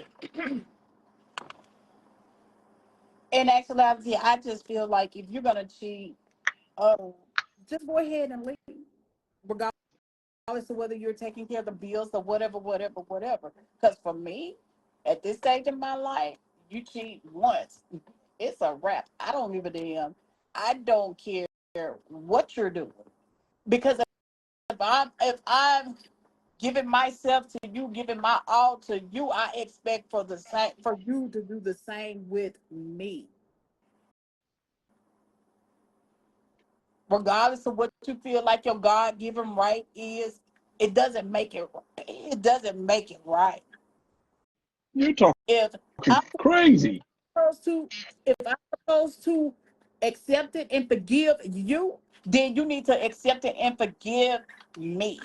S2: I just feel like if you're gonna cheat, oh, just go ahead and leave, regardless of whether you're taking care of the bills or whatever, whatever, whatever. Because for me, at this stage in my life, you cheat once, it's a wrap. I don't give a damn. I don't care what you're doing because if I'm giving myself to you, giving my all to you, I expect for you to do the same with me. Regardless of what you feel like your God given right is, it doesn't make it right.
S1: You're talking
S2: If I'm
S1: crazy.
S2: supposed to if I'm supposed to accept it and forgive you, then you need to accept it and forgive me.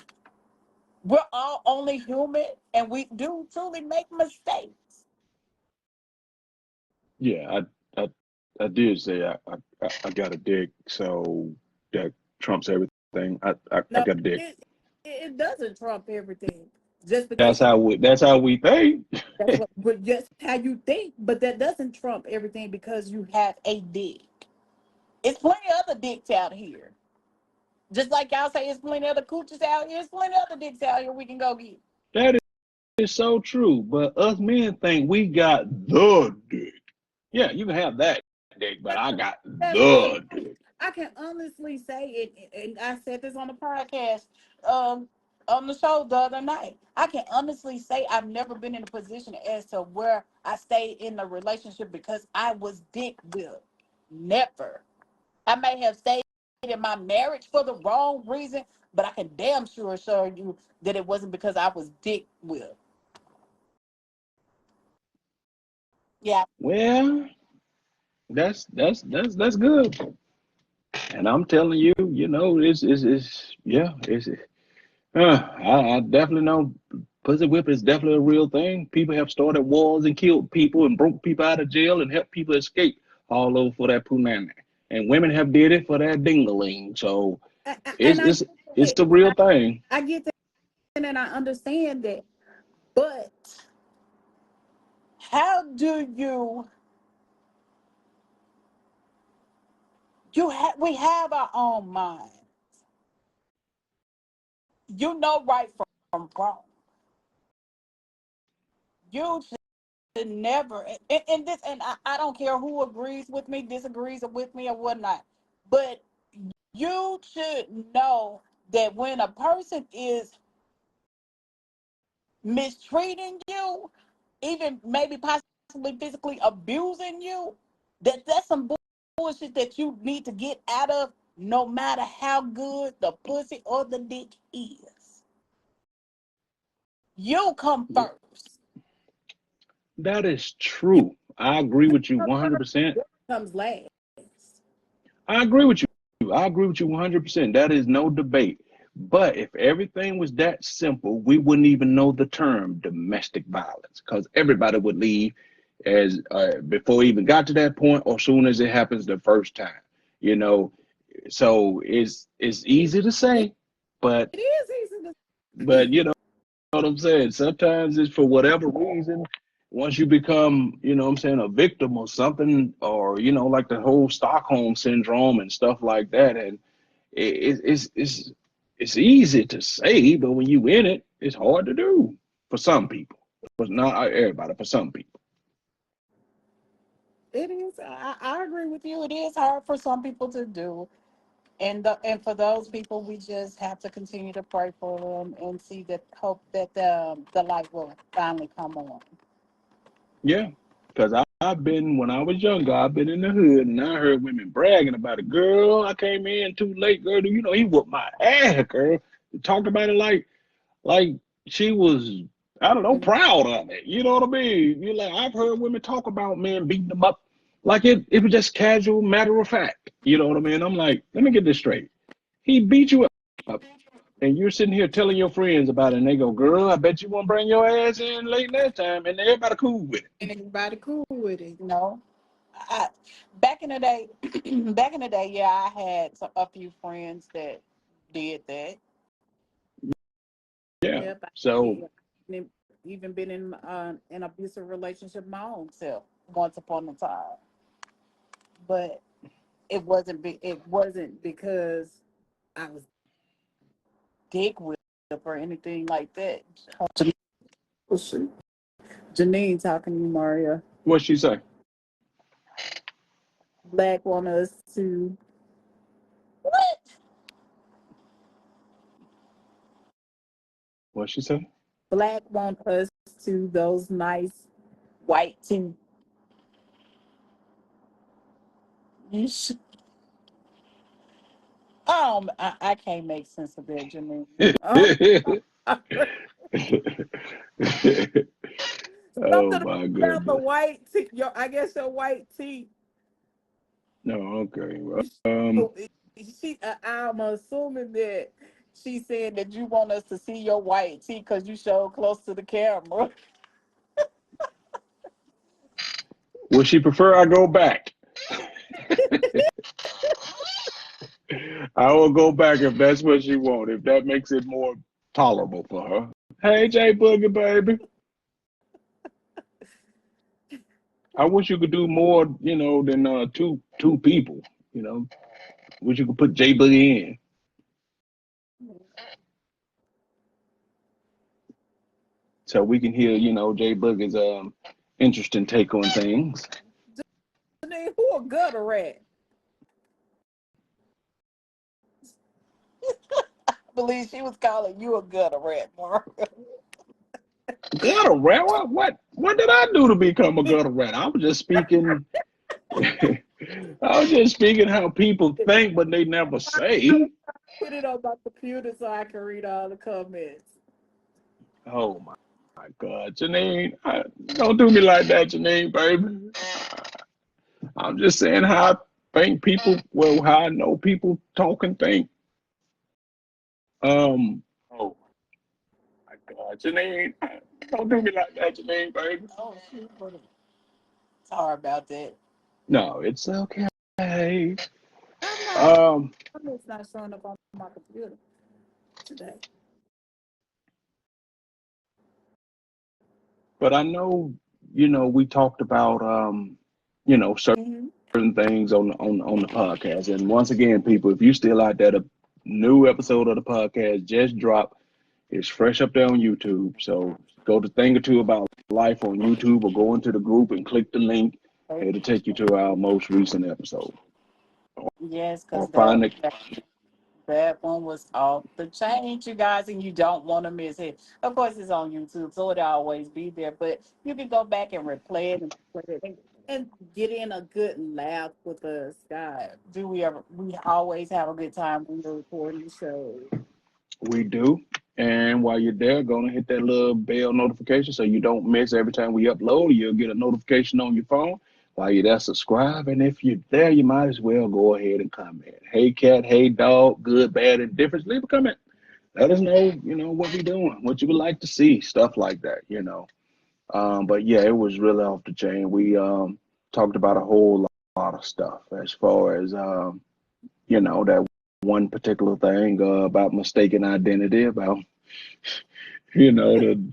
S2: We're all only human and we do truly make mistakes.
S1: Yeah, I I did say I got a dick, so that trumps everything. I
S2: No,
S1: got a dick.
S2: it doesn't trump everything. Just
S1: That's
S2: because you
S1: how we think.
S2: that's what but just how you think, but that doesn't trump everything because you have a dick. It's plenty of other dicks out here. Just like y'all say, it's plenty of other cooches out here. It's plenty of other dicks out here we can go get.
S1: That is so true. But us men think we got the dick. Yeah, you can have that dick, but I got
S2: That's true.
S1: the dick.
S2: I can honestly say it, and I said this on the podcast, um, on the show the other night. I can honestly say I've never been in a position as to where I stayed in a relationship because I was dick whipped. Never. I may have stayed in my marriage for the wrong reason, but I can damn sure assure you that it wasn't because I was dick whipped. Yeah.
S1: Well, that's good. And I'm telling you, you know, it's yeah, I definitely know. Pussy whip is definitely a real thing. People have started wars and killed people and broke people out of jail and helped people escape all over for that punani. And women have did it for that dingaling. So
S2: And
S1: it's
S2: I
S1: it's
S2: get
S1: it's
S2: that.
S1: the real thing.
S2: I get that, and I understand that. But how do we have our own mind. You know right from wrong. You should never and this and I don't care who agrees with me, disagrees with me or whatnot. But you should know that when a person is mistreating you, even maybe possibly physically abusing you, that's some bullshit that you need to get out of, no matter how good the pussy or the dick is. You come first.
S1: That is
S2: You
S1: true. I agree with you
S2: come first.
S1: 100%.
S2: What comes last?
S1: I agree with you. I agree with you 100%. That is no debate. But if everything was that simple, we wouldn't even know the term domestic violence because everybody would leave as before we even got to that point or soon as it happens the first time. You know, so it's easy to
S2: It,
S1: say, but
S2: it is easy to
S1: but
S2: see.
S1: you know what I'm saying? Sometimes it's for whatever reason. Once you become, what I'm saying, a victim or something, or like the whole Stockholm syndrome and stuff like that, and it's easy to say, but when you in it, it's hard to do for some people. But not everybody. For some people.
S2: It is. I agree with you. It is hard for some people to do. And for those people, we just have to continue to pray for them and see that hope that the light will finally come on.
S1: Yeah, because I've been when I was younger, I've been in the hood and I heard women bragging about it. Girl, I came in too late, girl. He whooped my ass, girl. Talked about it like she was, I don't know, proud of it. You know what I mean? You like I've heard women talk about men beating them up like it was just casual, matter of fact. You know what I mean? I'm like, let me get this straight. He beat you up, and you're sitting here telling your friends about it, and they go, "Girl, I bet you won't bring your ass in late next time," and everybody cool with it.
S2: And everybody cool with it, you know. I, back in the day, back in the day, yeah, I had a few friends that did that.
S1: Yeah.
S2: Yep, I
S1: So
S2: did. And even been in an abusive relationship my own self once upon a time, but it wasn't because I was dick whipped or anything like that. Oh, shoot. Janine talking to you, Maria.
S1: what she say?
S2: Black want us to what?
S1: What she say?
S2: Black want us to those nice white teeth. You sh- I can't make sense of that, Janine. Oh,
S1: Oh
S2: something
S1: my
S2: about the
S1: goodness.
S2: white teeth. I guess your white teeth.
S1: No, okay.
S2: Oh, I'm assuming that she's saying that you want us to see your white teeth because you show close to the camera.
S1: Would she prefer I go back? I will go back if that's what she wants, if that makes it more tolerable for her. Hey, J Boogie, baby. I wish you could do more, than two people. You know, wish you could put J Boogie in so we can hear, J Boogie's interesting take on things.
S2: Janine, who a gutter rat? I believe she was calling you a gutter rat, Mark.
S1: Gutter rat? What did I do to become a gutter rat? I was just speaking. I was just speaking how people think, but they never
S2: I was
S1: say.
S2: put it on my computer so I can read all the comments.
S1: Oh my God, Janine, don't do me like that, Janine, baby. I'm just saying how I think people, well, how I know people talk and think. Um,
S2: Oh
S1: Janine, don't do me like that, Janine, baby.
S2: Oh shoot, sorry about that.
S1: No, it's okay.
S2: I'm not.
S1: Um,
S2: It's not showing up on my computer today.
S1: but I know, we talked about,
S2: Mm-hmm.
S1: certain things on the podcast. And once again, people, if you still out there, the new episode of the podcast just dropped. It's fresh up there on YouTube. So go to Thing or Two About Life on YouTube or go into the group and click the link. It'll take you to our most recent episode.
S2: Yes,
S1: Or
S2: because
S1: find it.
S2: that one was off the chain, you guys, and you don't want to miss it. Of course, it's on YouTube, so it'll always be there. But you can go back and replay it and play it and get in a good laugh with us. God, do we ever? We always have a good time when we're recording the show.
S1: We do. And while you're there, go and hit that little bell notification so you don't miss every time we upload. You'll get a notification on your phone. While you're there, subscribe. And if you're there, you might as well go ahead and comment. Hey, cat. Hey, dog. Good, bad, and different. Leave a comment. Let us know, what we're doing, what you would like to see, stuff like that. But yeah, it was really off the chain. We talked about a whole lot of stuff as far as that one particular thing about mistaken identity, about the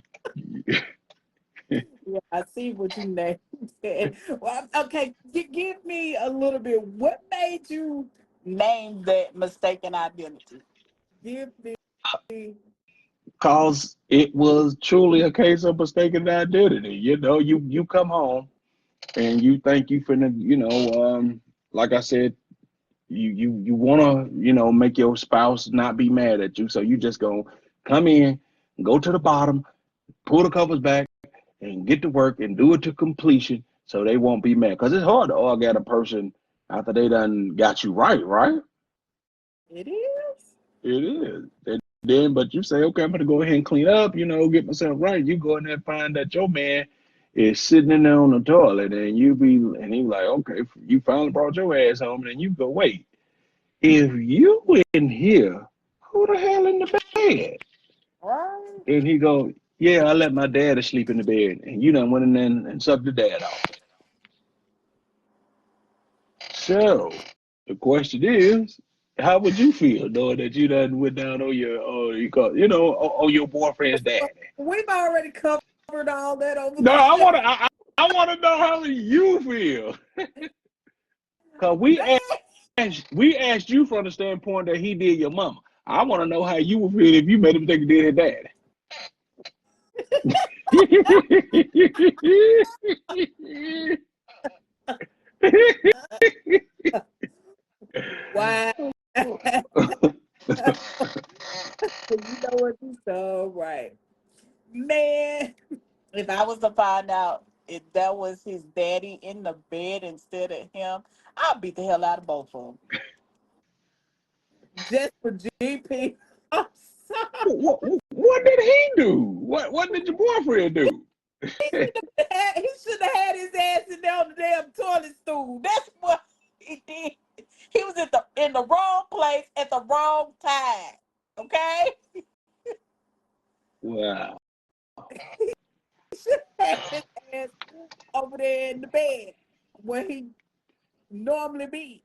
S2: Yeah, I see what you named. Well, okay, give me a little bit. What made you name that mistaken identity? Give me.
S1: cause it was truly a case of mistaken identity. You come home and you think you finna, like I said, you wanna, make your spouse not be mad at you, so you just gonna come in, go to the bottom, pull the covers back, and get to work and do it to completion, so they won't be mad. Cause it's hard to argue at a person after they done got you right, right?
S2: It is.
S1: It is. And then, but you say, okay, I'm gonna go ahead and clean up, get myself right. You go in there and find that your man is sitting in there on the toilet, and and he like, okay, you finally brought your ass home, and then you go, wait, if you in here, who the hell in the bed?
S2: Right.
S1: And he go, yeah, I let my dad asleep in the bed, and you done went in there and sucked the dad off. So the question is, how would you feel knowing that you done went down on on your boyfriend's dad?
S2: We've already covered all that over
S1: No,
S2: the
S1: I
S2: show.
S1: want to. I want to know how you feel. Cause
S2: Man,
S1: we asked you from the standpoint that he did your mama. I want to know how you would feel if you made him think he did his dad.
S2: why? You know what you so right. Man, if I was to find out if that was his daddy in the bed instead of him, I'd beat the hell out of both of them. Just for GP. I'm sorry.
S1: What did he do? What did your boyfriend do?
S2: He should have had his ass in there on the damn toilet stool. That's what he did. He was in the wrong place at the wrong time. Okay?
S1: Wow.
S2: He should have had his ass over there in the bed where he normally be.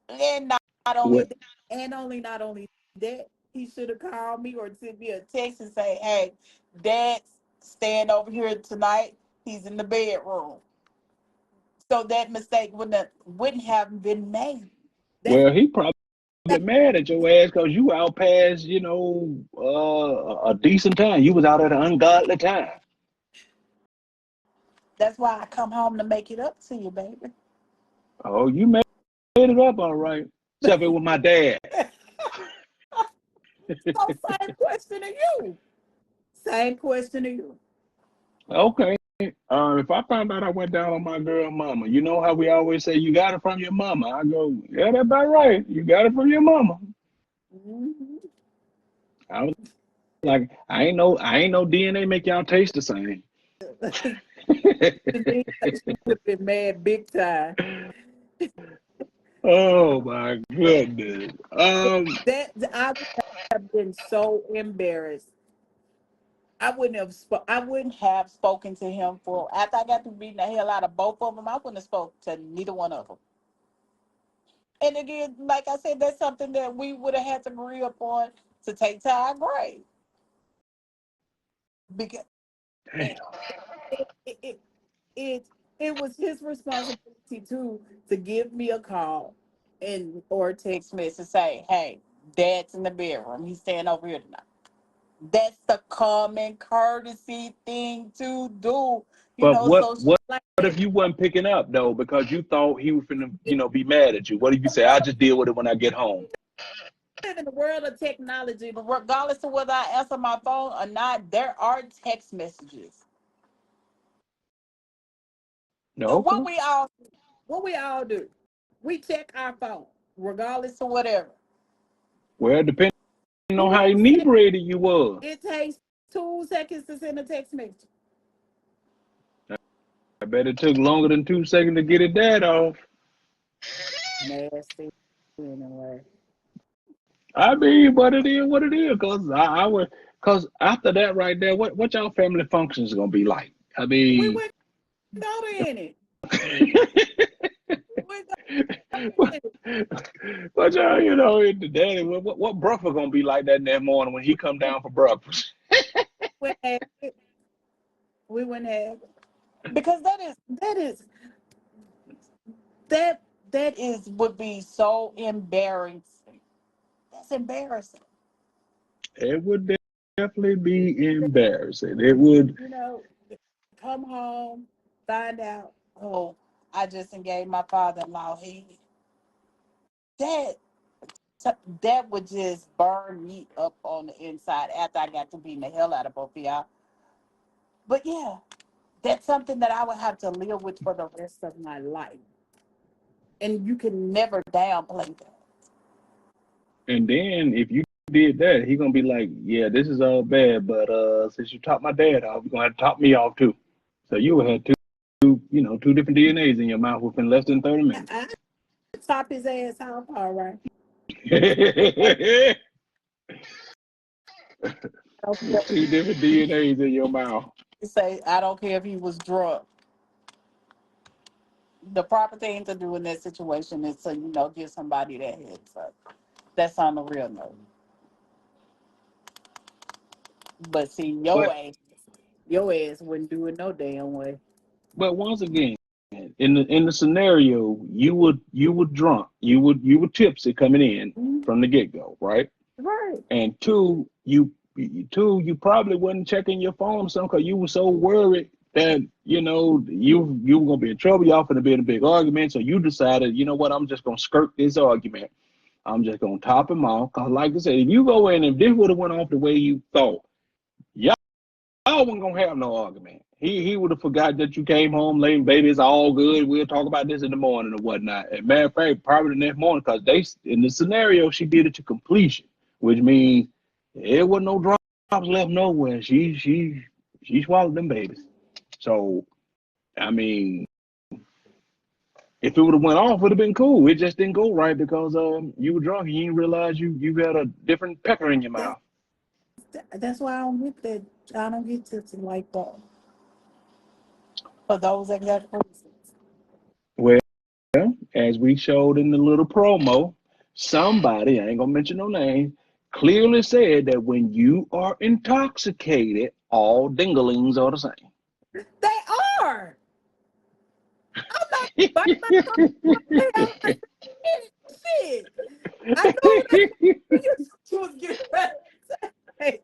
S2: And not only
S1: Well,
S2: that, not only that, he should have called me or sent me a text and say, "Hey, Dad's staying over here tonight. He's in the bedroom." So that mistake wouldn't have been made. That's
S1: he probably mad at your ass because you out past, a decent time. You was out at an ungodly time.
S2: that's why I come home to make it up to you, baby.
S1: Oh, you made it up all right. Except it with my dad.
S2: So same question to you. Same question to you.
S1: Okay. If I found out I went down on my girl mama, you know how we always say you got it from your mama. I go, yeah, that's about right. You got it from your mama.
S2: Mm-hmm.
S1: I was like, I ain't no DNA make y'all taste the same.
S2: She would have been mad big time.
S1: Oh my goodness.
S2: That I would have been so embarrassed. I wouldn't have spoken to him for after I got to beating the hell out of both of them. I wouldn't have spoken to neither one of them. And again, like I said, that's something that we would have had to agree upon to take to our grave because
S1: Damn.
S2: it it it it, it, it was his responsibility to give me a call and or a text message to say, "Hey, Dad's in the bedroom. He's staying over here tonight." That's the common courtesy thing to do,
S1: But what
S2: So
S1: what
S2: like
S1: what if you wasn't picking up though because you thought he was finna, be mad at you? What if you say, "I just deal with it when I get home"?
S2: live in the world of technology, but regardless of whether I answer my phone or not, there are text messages.
S1: No,
S2: And
S1: okay.
S2: what we all do, we check our phone, regardless of whatever.
S1: Well, depending on how
S2: 2 seconds.
S1: inebriated you was,
S2: It takes 2 seconds to send a text message.
S1: I bet it took longer than 2 seconds to get it that off.
S2: Nasty. Anyway.
S1: I mean, but it is what it is. Cause after that right there, what y'all family functions gonna be like? I
S2: We
S1: mean,
S2: went go in it. We went
S1: what,
S2: in it.
S1: what y'all, the daddy, what breakfast gonna be like that morning when he come down for breakfast?
S2: We went have it. We went have it. Because that that is would be so embarrassing. That's embarrassing.
S1: It would definitely be embarrassing. It would.
S2: You know, come home, find out, oh, I just engaged my father-in-law. That that would just burn me up on the inside after I got to beating the hell out of both of y'all. But yeah, that's something that I would have to live with for the rest of my life. And you can never downplay that.
S1: And then if you did that, he gonna be like, "Yeah, this is all bad, but since you top my dad off, you're gonna have to top me off too." So you would have two different DNAs in your mouth within less than 30 minutes.
S2: I top his ass off, all right. I
S1: Two
S2: don't care.
S1: different DNAs in your mouth.
S2: Say I don't care if he was drunk. The proper thing to do in that situation is to give somebody that heads up. That's on the real note. But see,
S1: But
S2: your ass wouldn't do it no damn way.
S1: but once again, in the scenario, you would drunk, you would tipsy coming in
S2: Mhm.
S1: from the get go, right?
S2: Right.
S1: And two, you probably wasn't checking your phone or something because you were so worried that you were gonna be in trouble. Y'all finna be in a big argument, so you decided, you know what? I'm just gonna skirt this argument. I'm just gonna top him off. Cause like I said, if you go in and this would have went off the way you thought, y'all wasn't gonna have no argument. He would have forgot that you came home late, baby. It's all good. We'll talk about this in the morning or whatnot. And matter of fact, probably the next morning, because they in the scenario she did it to completion, which means there wasn't no drops left nowhere. She swallowed them babies. So I mean, if it would have went off, it would have been cool. It just didn't go right because you were drunk and you didn't realize you had a different pecker in your
S2: That's
S1: mouth.
S2: that's why I don't get that. I don't get tipsy like that for those exact reasons.
S1: Well, as we showed in the little promo, somebody, I ain't gonna mention no name, clearly said that when you are intoxicated, all dinglings are the same.
S2: They are. I'm not by my phone. I'm like, shit. I know that's what you was getting ready to say.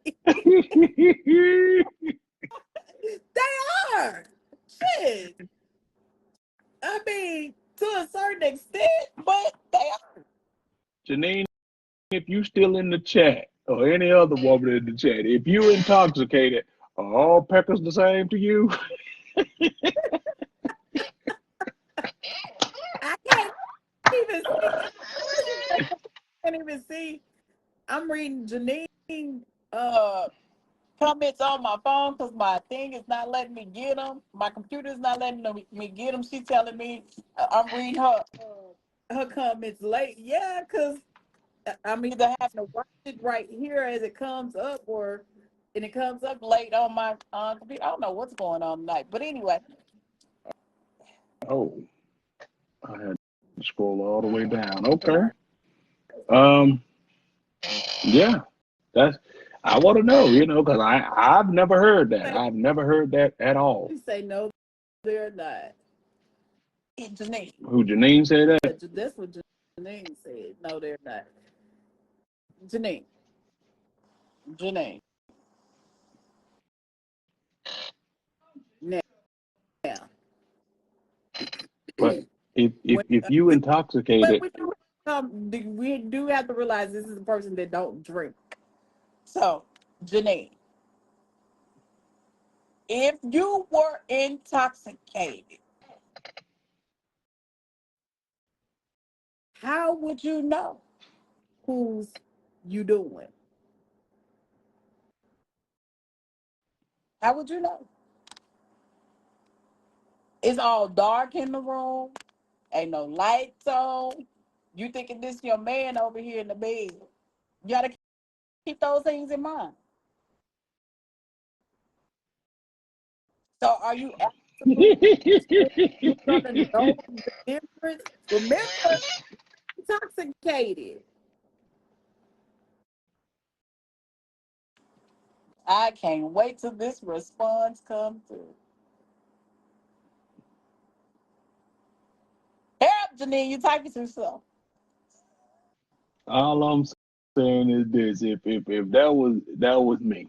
S2: They are. Shit. I mean, to a certain extent, but they are.
S1: Janine, if you still in the chat, or any other woman in the chat, if you intoxicated, are all peckers the same to you?
S2: I can't even see. I can't even see. I'm reading Janine uh comments on my phone because my thing is not letting me get them. My computer is not letting me get them. She's telling me I'm reading her comments late. Yeah, because I'm either having to watch it right here as it comes up, or and it comes up late on my computer. I don't know what's going on tonight, but anyway,
S1: Oh, I had to scroll all the way down. Okay.
S2: right.
S1: Um, yeah, that's, I want to know, because I've never heard that. I've never heard that at all.
S2: You say no, they're not. And Janine,
S1: Who, Janine said that?
S2: that's what Janine said. No, they're not. Janine, Janine. Now,
S1: But
S2: when,
S1: if you
S2: but
S1: intoxicated,
S2: we do have to realize this is a person that don't drink. So, Janine, if you were intoxicated, how would you know who's you doing? How would you know? It's all dark in the room. Ain't no lights on. You thinking this your man over here in the bed. You gotta keep those things in mind. So are you absolutely sure you're gonna know the difference? Remember, intoxicated. I can't wait till this response comes through. Help, Janine, you typing too slow.
S1: all I'm saying is this: if that was me.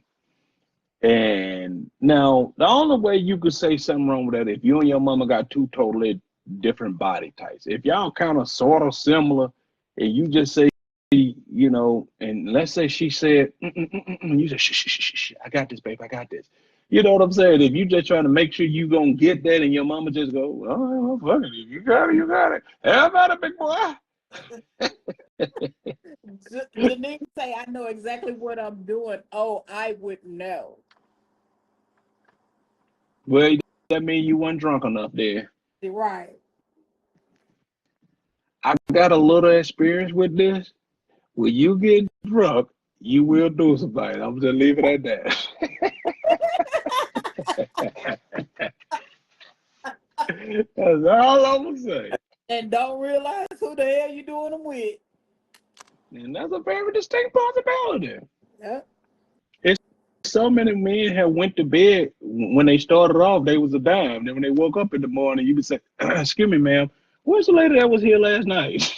S1: And now, the only way you could say something wrong with that if you and your mama got two totally different body types. If y'all kind of sort of similar, and you just say, and let's say she said, you say, shh, shh, shh, shh, shh, I got this, babe, I got this. You know what I'm saying? If you just trying to make sure you gonna get that, and your mama just go, oh, well, fuck it, if you got it, you got it. How about it, big boy?
S2: Janine say, I know exactly what I'm doing. Oh, I would know.
S1: Well, that mean you weren't drunk enough there.
S2: Right.
S1: I got a little experience with this. When you get drunk, you will do something. I'm just leave it at that. That's all I'm gonna say.
S2: And don't realize who the hell you doing them with.
S1: And that's a very distinct possibility.
S2: Yeah.
S1: It's so many men have went to bed when they started off, they was a dime. Then when they woke up in the morning, you would say, excuse me, ma'am, where's the lady that was here last night?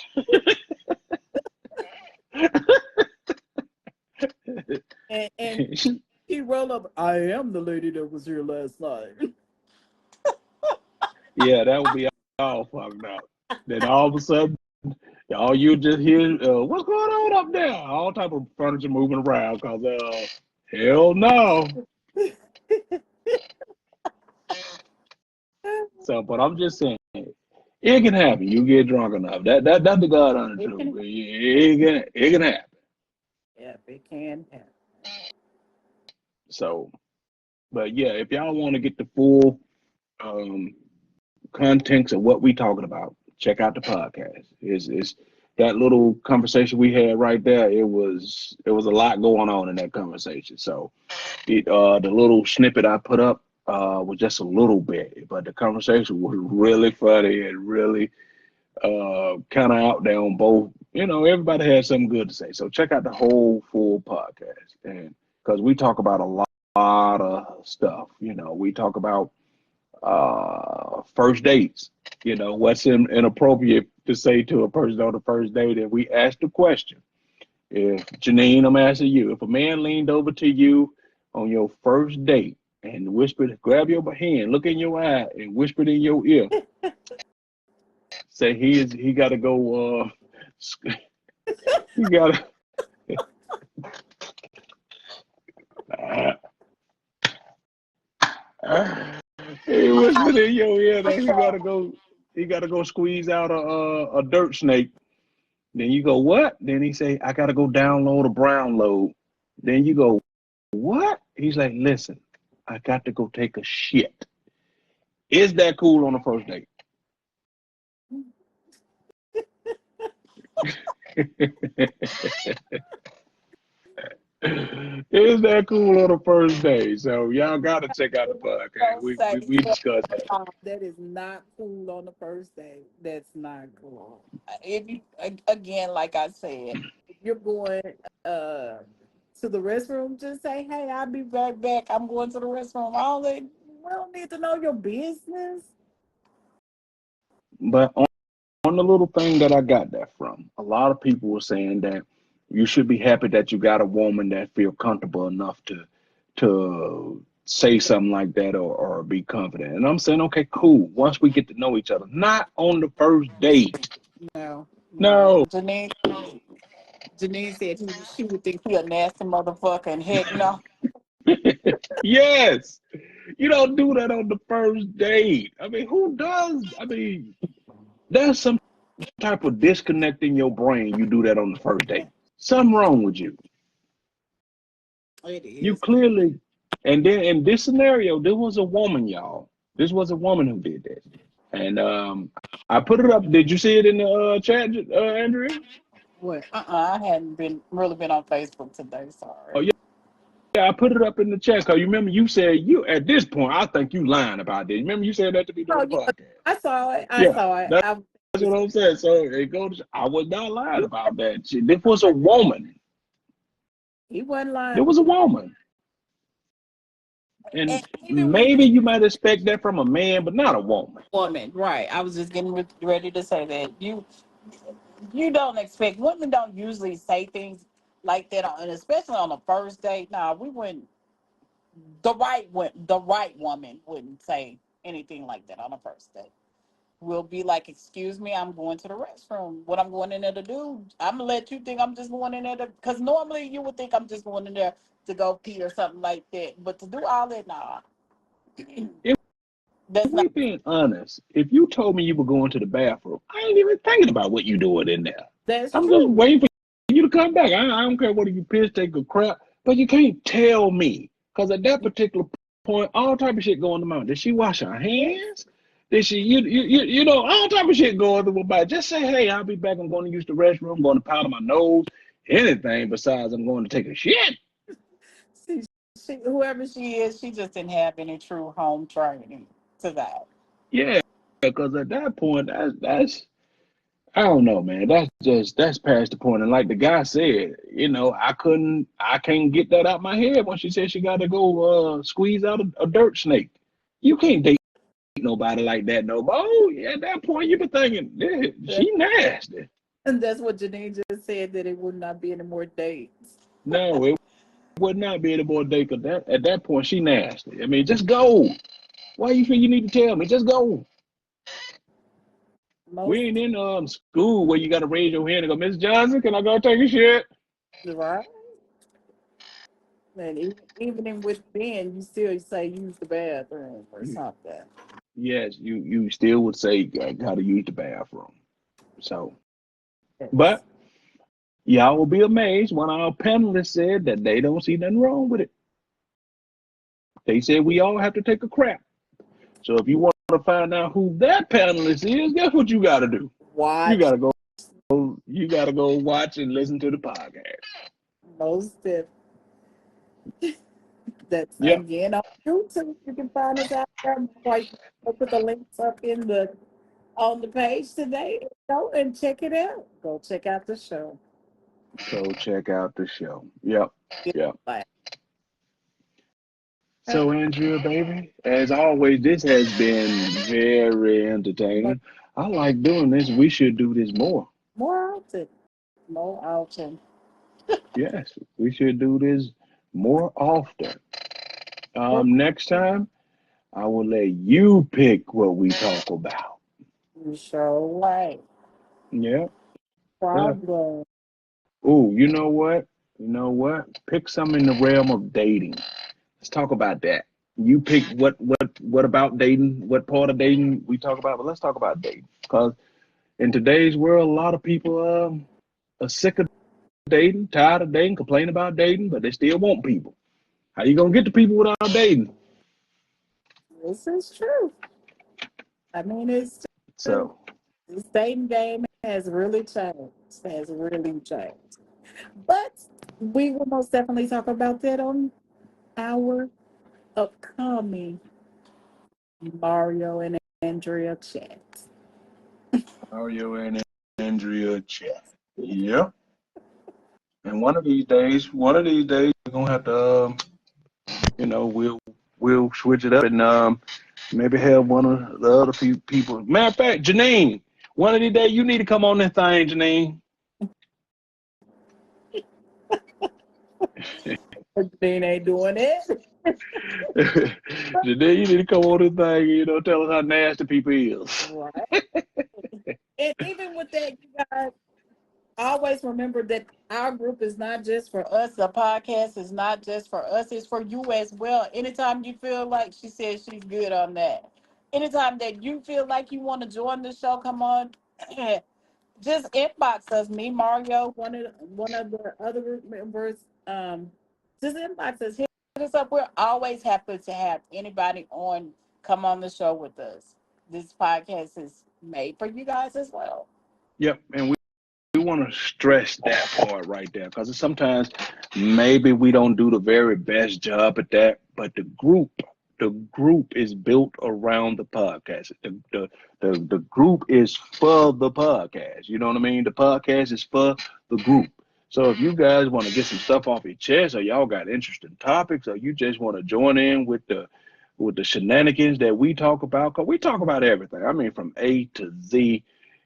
S2: And he roll up. I am the lady that was here last night.
S1: Yeah, that would be all fucked up. Then all of a sudden, all you just hear, what's going on up there? All type of furniture moving around because, hell no. So, but I'm just saying, it can happen. You get drunk enough. That's the God on the
S2: It
S1: truth.
S2: can,
S1: It can happen.
S2: yeah, it can happen.
S1: So, but yeah, if y'all want to get the full um, contents of what we talking about, check out the podcast. It's that little conversation we had right there. It was a lot going on in that conversation. So the little snippet I put up was just a little bit, but the conversation was really funny and really kind of out there on both. Everybody had something good to say. So check out the whole full podcast, and because we talk about a lot of stuff. We talk about first dates. What's inappropriate to say to a person on the first date, and we asked the question. If Janine, I'm asking you, if a man leaned over to you on your first date and whispered, grab your hand, look in your eye, and whispered in your ear, say he got to go. He got to. He whispered in your ear that he got to go. He got to go squeeze out a dirt snake. Then you go, what? Then he say, I got to go download a brown load. Then you go, what? He's like, listen, I got to go take a shit. Is that cool on the first date? Is that cool on the first day? So y'all gotta check out the podcast.
S2: Don't say
S1: We discussed that.
S2: that is not cool on the first day. That's not cool. If you again, like I said, if you're going uh to the restroom, just say, "Hey, I'll be right back. I'm going to the restroom." All that we don't need to know your business.
S1: But on the little thing that I got that from, a lot of people were saying that you should be happy that you got a woman that feel comfortable enough to say something like that or be confident. And I'm saying, okay, cool. Once we get to know each other, not on the first date.
S2: No, no.
S1: No.
S2: Janine said she would think he a nasty motherfucker, and heck no.
S1: Yes. You don't do that on the first date. I mean, who does? I mean, there's some type of disconnect in your brain. You do that on the first date. Something wrong with you.
S2: It
S1: You
S2: is.
S1: clearly, and then in this scenario, there was a woman, y'all. This was a woman who did this. And I put it up. Did you see it in the chat, Andrea?
S2: What? I hadn't been on Facebook today.
S1: Oh,
S2: Sorry.
S1: yeah. Yeah, I put it up in the chat because you remember you said you at this point, I think you lying about this. Remember you said that to me during
S2: Oh
S1: the
S2: yeah,
S1: podcast.
S2: I saw it. I
S1: Yeah,
S2: saw it.
S1: that's
S2: I was,
S1: what I'm saying. So it goes. I was not lying about that. This was a woman.
S2: he wasn't
S1: There
S2: lying.
S1: was a woman, and
S2: And even with
S1: maybe you might expect that from a man, but not a woman.
S2: woman, right? I was just getting ready to say that you don't expect women don't usually say things like that, and especially on the first date. Nah, we wouldn't. The right woman wouldn't say anything like that on a first date. Will be like, "Excuse me, I'm going to the restroom. What I'm going in there to do? I'm gonna let you think I'm just going in there to, because normally you would think I'm just going in there to go pee or something like that. But to do all that, nah,
S1: If
S2: that's not.
S1: we being honest, if you told me you were going to the bathroom, I ain't even thinking about what you doing in there.
S2: That's
S1: I'm just
S2: true.
S1: waiting for you to come back. I don't care whether you piss, take a crap, but you can't tell me because at that particular point, all type of shit going to my mind. Did she wash her hands? Did she, you know, all type of shit going through my mind. Just say, hey, I'll be back. I'm going to use the restroom. I'm going to powder my nose. Anything besides I'm going to take a shit.
S2: See, whoever she is, she just didn't have any true home training to that.
S1: Yeah, because at that point, that's I don't know, man. That's past the point. And like the guy said, you know, I can't get that out my head when she said she got to go squeeze out a dirt snake. You can't date nobody like that, no. But oh, yeah, at that point, you be thinking, yeah,
S2: That-
S1: she nasty.
S2: And that's what Janine just said, that it would not be any more dates.
S1: No, it would not be any more date. 'Cause that at that point, she nasty. I mean, just go. Why you feel you need to tell me? Just go. We ain't
S2: Most
S1: in school where you got to raise your hand and go, Miss Johnson, can I go take a shit?
S2: right, and even in with Ben, you still say use the bathroom or something.
S1: Yes, you still would say I gotta use the bathroom. So,
S2: Yes.
S1: but y'all will be amazed when our panelists said that they don't see nothing wrong with it. They said we all have to take a crap. So if you want to find out who that panelist is, guess what you gotta do? You
S2: Watch
S1: gotta go. You gotta go watch and listen to the podcast.
S2: most of that's
S1: Yep.
S2: again on YouTube. You can find us out there. Quite I'll put the links up in the on the page today. Go and check it out. Go check out the show.
S1: Go check out the show. Yep.
S2: Get
S1: Yep.
S2: like, uh,
S1: So Andrea, baby, as always, this has been very entertaining. I like doing this. We should do this more.
S2: more often. More often.
S1: Yes, we should do this more often.
S2: More
S1: Next time, I will let you pick what we talk about.
S2: you show right.
S1: Yeah, yeah.
S2: Problem.
S1: Oh, you know what? You know what? Pick some in the realm of dating. Let's talk about that. You pick what about dating? What part of dating we talk about? But let's talk about dating because in today's world, a lot of people are sick of dating, tired of dating, complain about dating, but they still want people. How you gonna get to people without dating?
S2: This is true. I mean, it's true.
S1: So.
S2: This dating game has really changed. Has really changed. But We will most definitely talk about that on our upcoming Mario and Andrea chat.
S1: Mario and Andrea chat. Yep. And one of these days, we're gonna have to, we'll switch it up and maybe have one of the other few people. Matter of fact, Janine, one of these days you need to come on this thing, Janine.
S2: They ain't doing it.
S1: Janine, you need to come on this thing. Tell us how nasty people is.
S2: Right. And even with that, you guys always remember that our group is not just for us. The podcast is not just for us. It's for you as well. Anytime you feel like she says she's good on that. Anytime that you feel like you want to join the show, come on. Just inbox us. Me, Mario, one of the other group members. Just inbox us. Hit us up. We're always happy to have anybody on come on the show with us. This podcast is made for you guys as well.
S1: Yep, and we want to stress that part right there because sometimes maybe we don't do the very best job at that, but the group is built around the podcast. The group is for the podcast. You know what I mean? The podcast is for the group. So if you guys want to get some stuff off your chest, or y'all got interesting topics, or you just want to join in with the shenanigans that we talk about, because we talk about everything. I mean, from A to Z,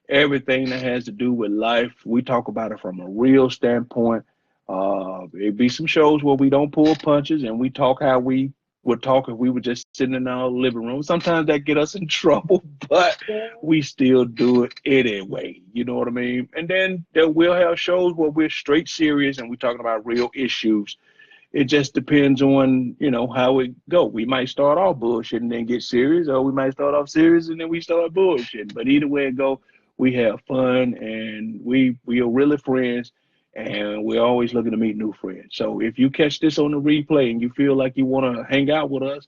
S1: everything that has to do with life. We talk about it from a real standpoint. It'd be some shows where we don't pull punches and we talk how we would talk if we were just sitting in our living room. Sometimes that get us in trouble, but
S2: Yeah.
S1: we still do it anyway. You know what I mean? And then there will have shows where we're straight serious and we're talking about real issues. It just depends on how it go. We might start off bullshit and then get serious, or we might start off serious and then we start bullshit. But either way it go, we have fun and we are really friends, and we're always looking to meet new friends. So if you catch this on the replay and you feel like you want to hang out with us,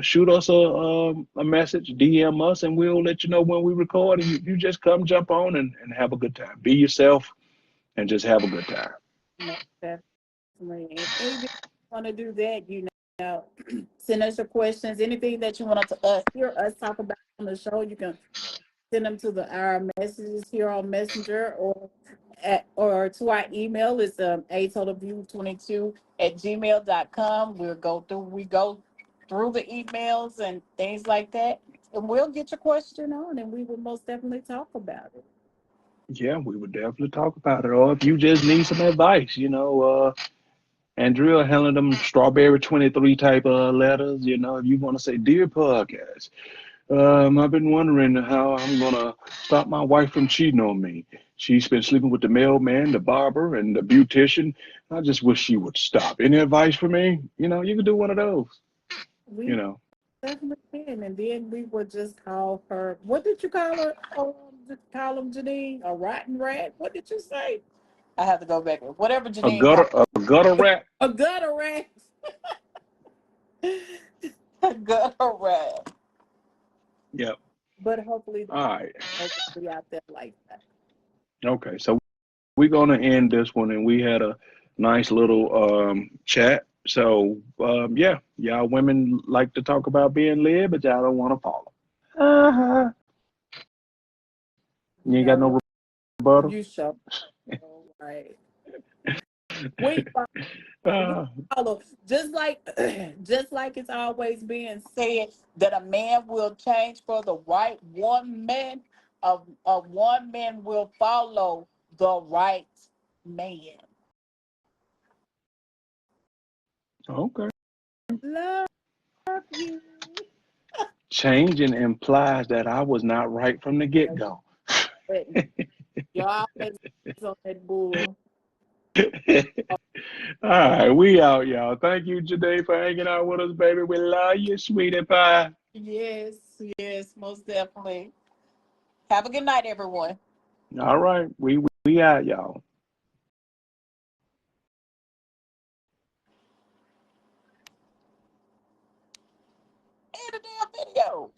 S1: shoot us a message, DM us, and we'll let you know when we record. And you just come jump on and have a good time. Be yourself and just have a good time.
S2: Most definitely. And even if you want to do that, know, send us your questions, anything that you want to hear us talk about on the show. You can send them to our messages here on Messenger or to our email. It's a totalview22 at gmail.com. We go through the emails and things like that. And we'll get your question on and we will most definitely talk about it.
S1: Yeah, we would definitely talk about it. Or if you just need some advice, Andrea handling them strawberry 23 type letters, if you want to say, Dear Podcast, I've been wondering how I'm going to stop my wife from cheating on me. She's been sleeping with the mailman, the barber, and the beautician. I just wish she would stop. Any advice for me? You can do one of those, you
S2: We
S1: know.
S2: definitely can. And then we would just call her, what did you call her? Just call him Janine, a rotten rat. What did you say? I have to go back. Whatever
S1: A
S2: Janine called
S1: gutter, a gutter rat.
S2: a gutter rat. A gutter rat.
S1: Yep.
S2: But hopefully
S1: All right.
S2: nobody out there like that.
S1: Okay. So we're going to end this one, and we had a nice little chat. So yeah, y'all women like to talk about being led, but y'all don't want to follow. Uh-huh. You ain't got
S2: No,
S1: no rebuttal.
S2: you show. Right. We we
S1: Uh,
S2: follow just like just like it's always being said that a man will change for the right woman. A one man will follow the right man.
S1: okay.
S2: Love you.
S1: Changing implies that I was not right from the get go.
S2: But you're always on that bull.
S1: All right, we out, y'all. Thank you today for hanging out with us, baby. We love you, sweetie pie.
S2: Yes, yes, most definitely. Have a good night, everyone.
S1: All right, we out, y'all.
S2: And a damn video.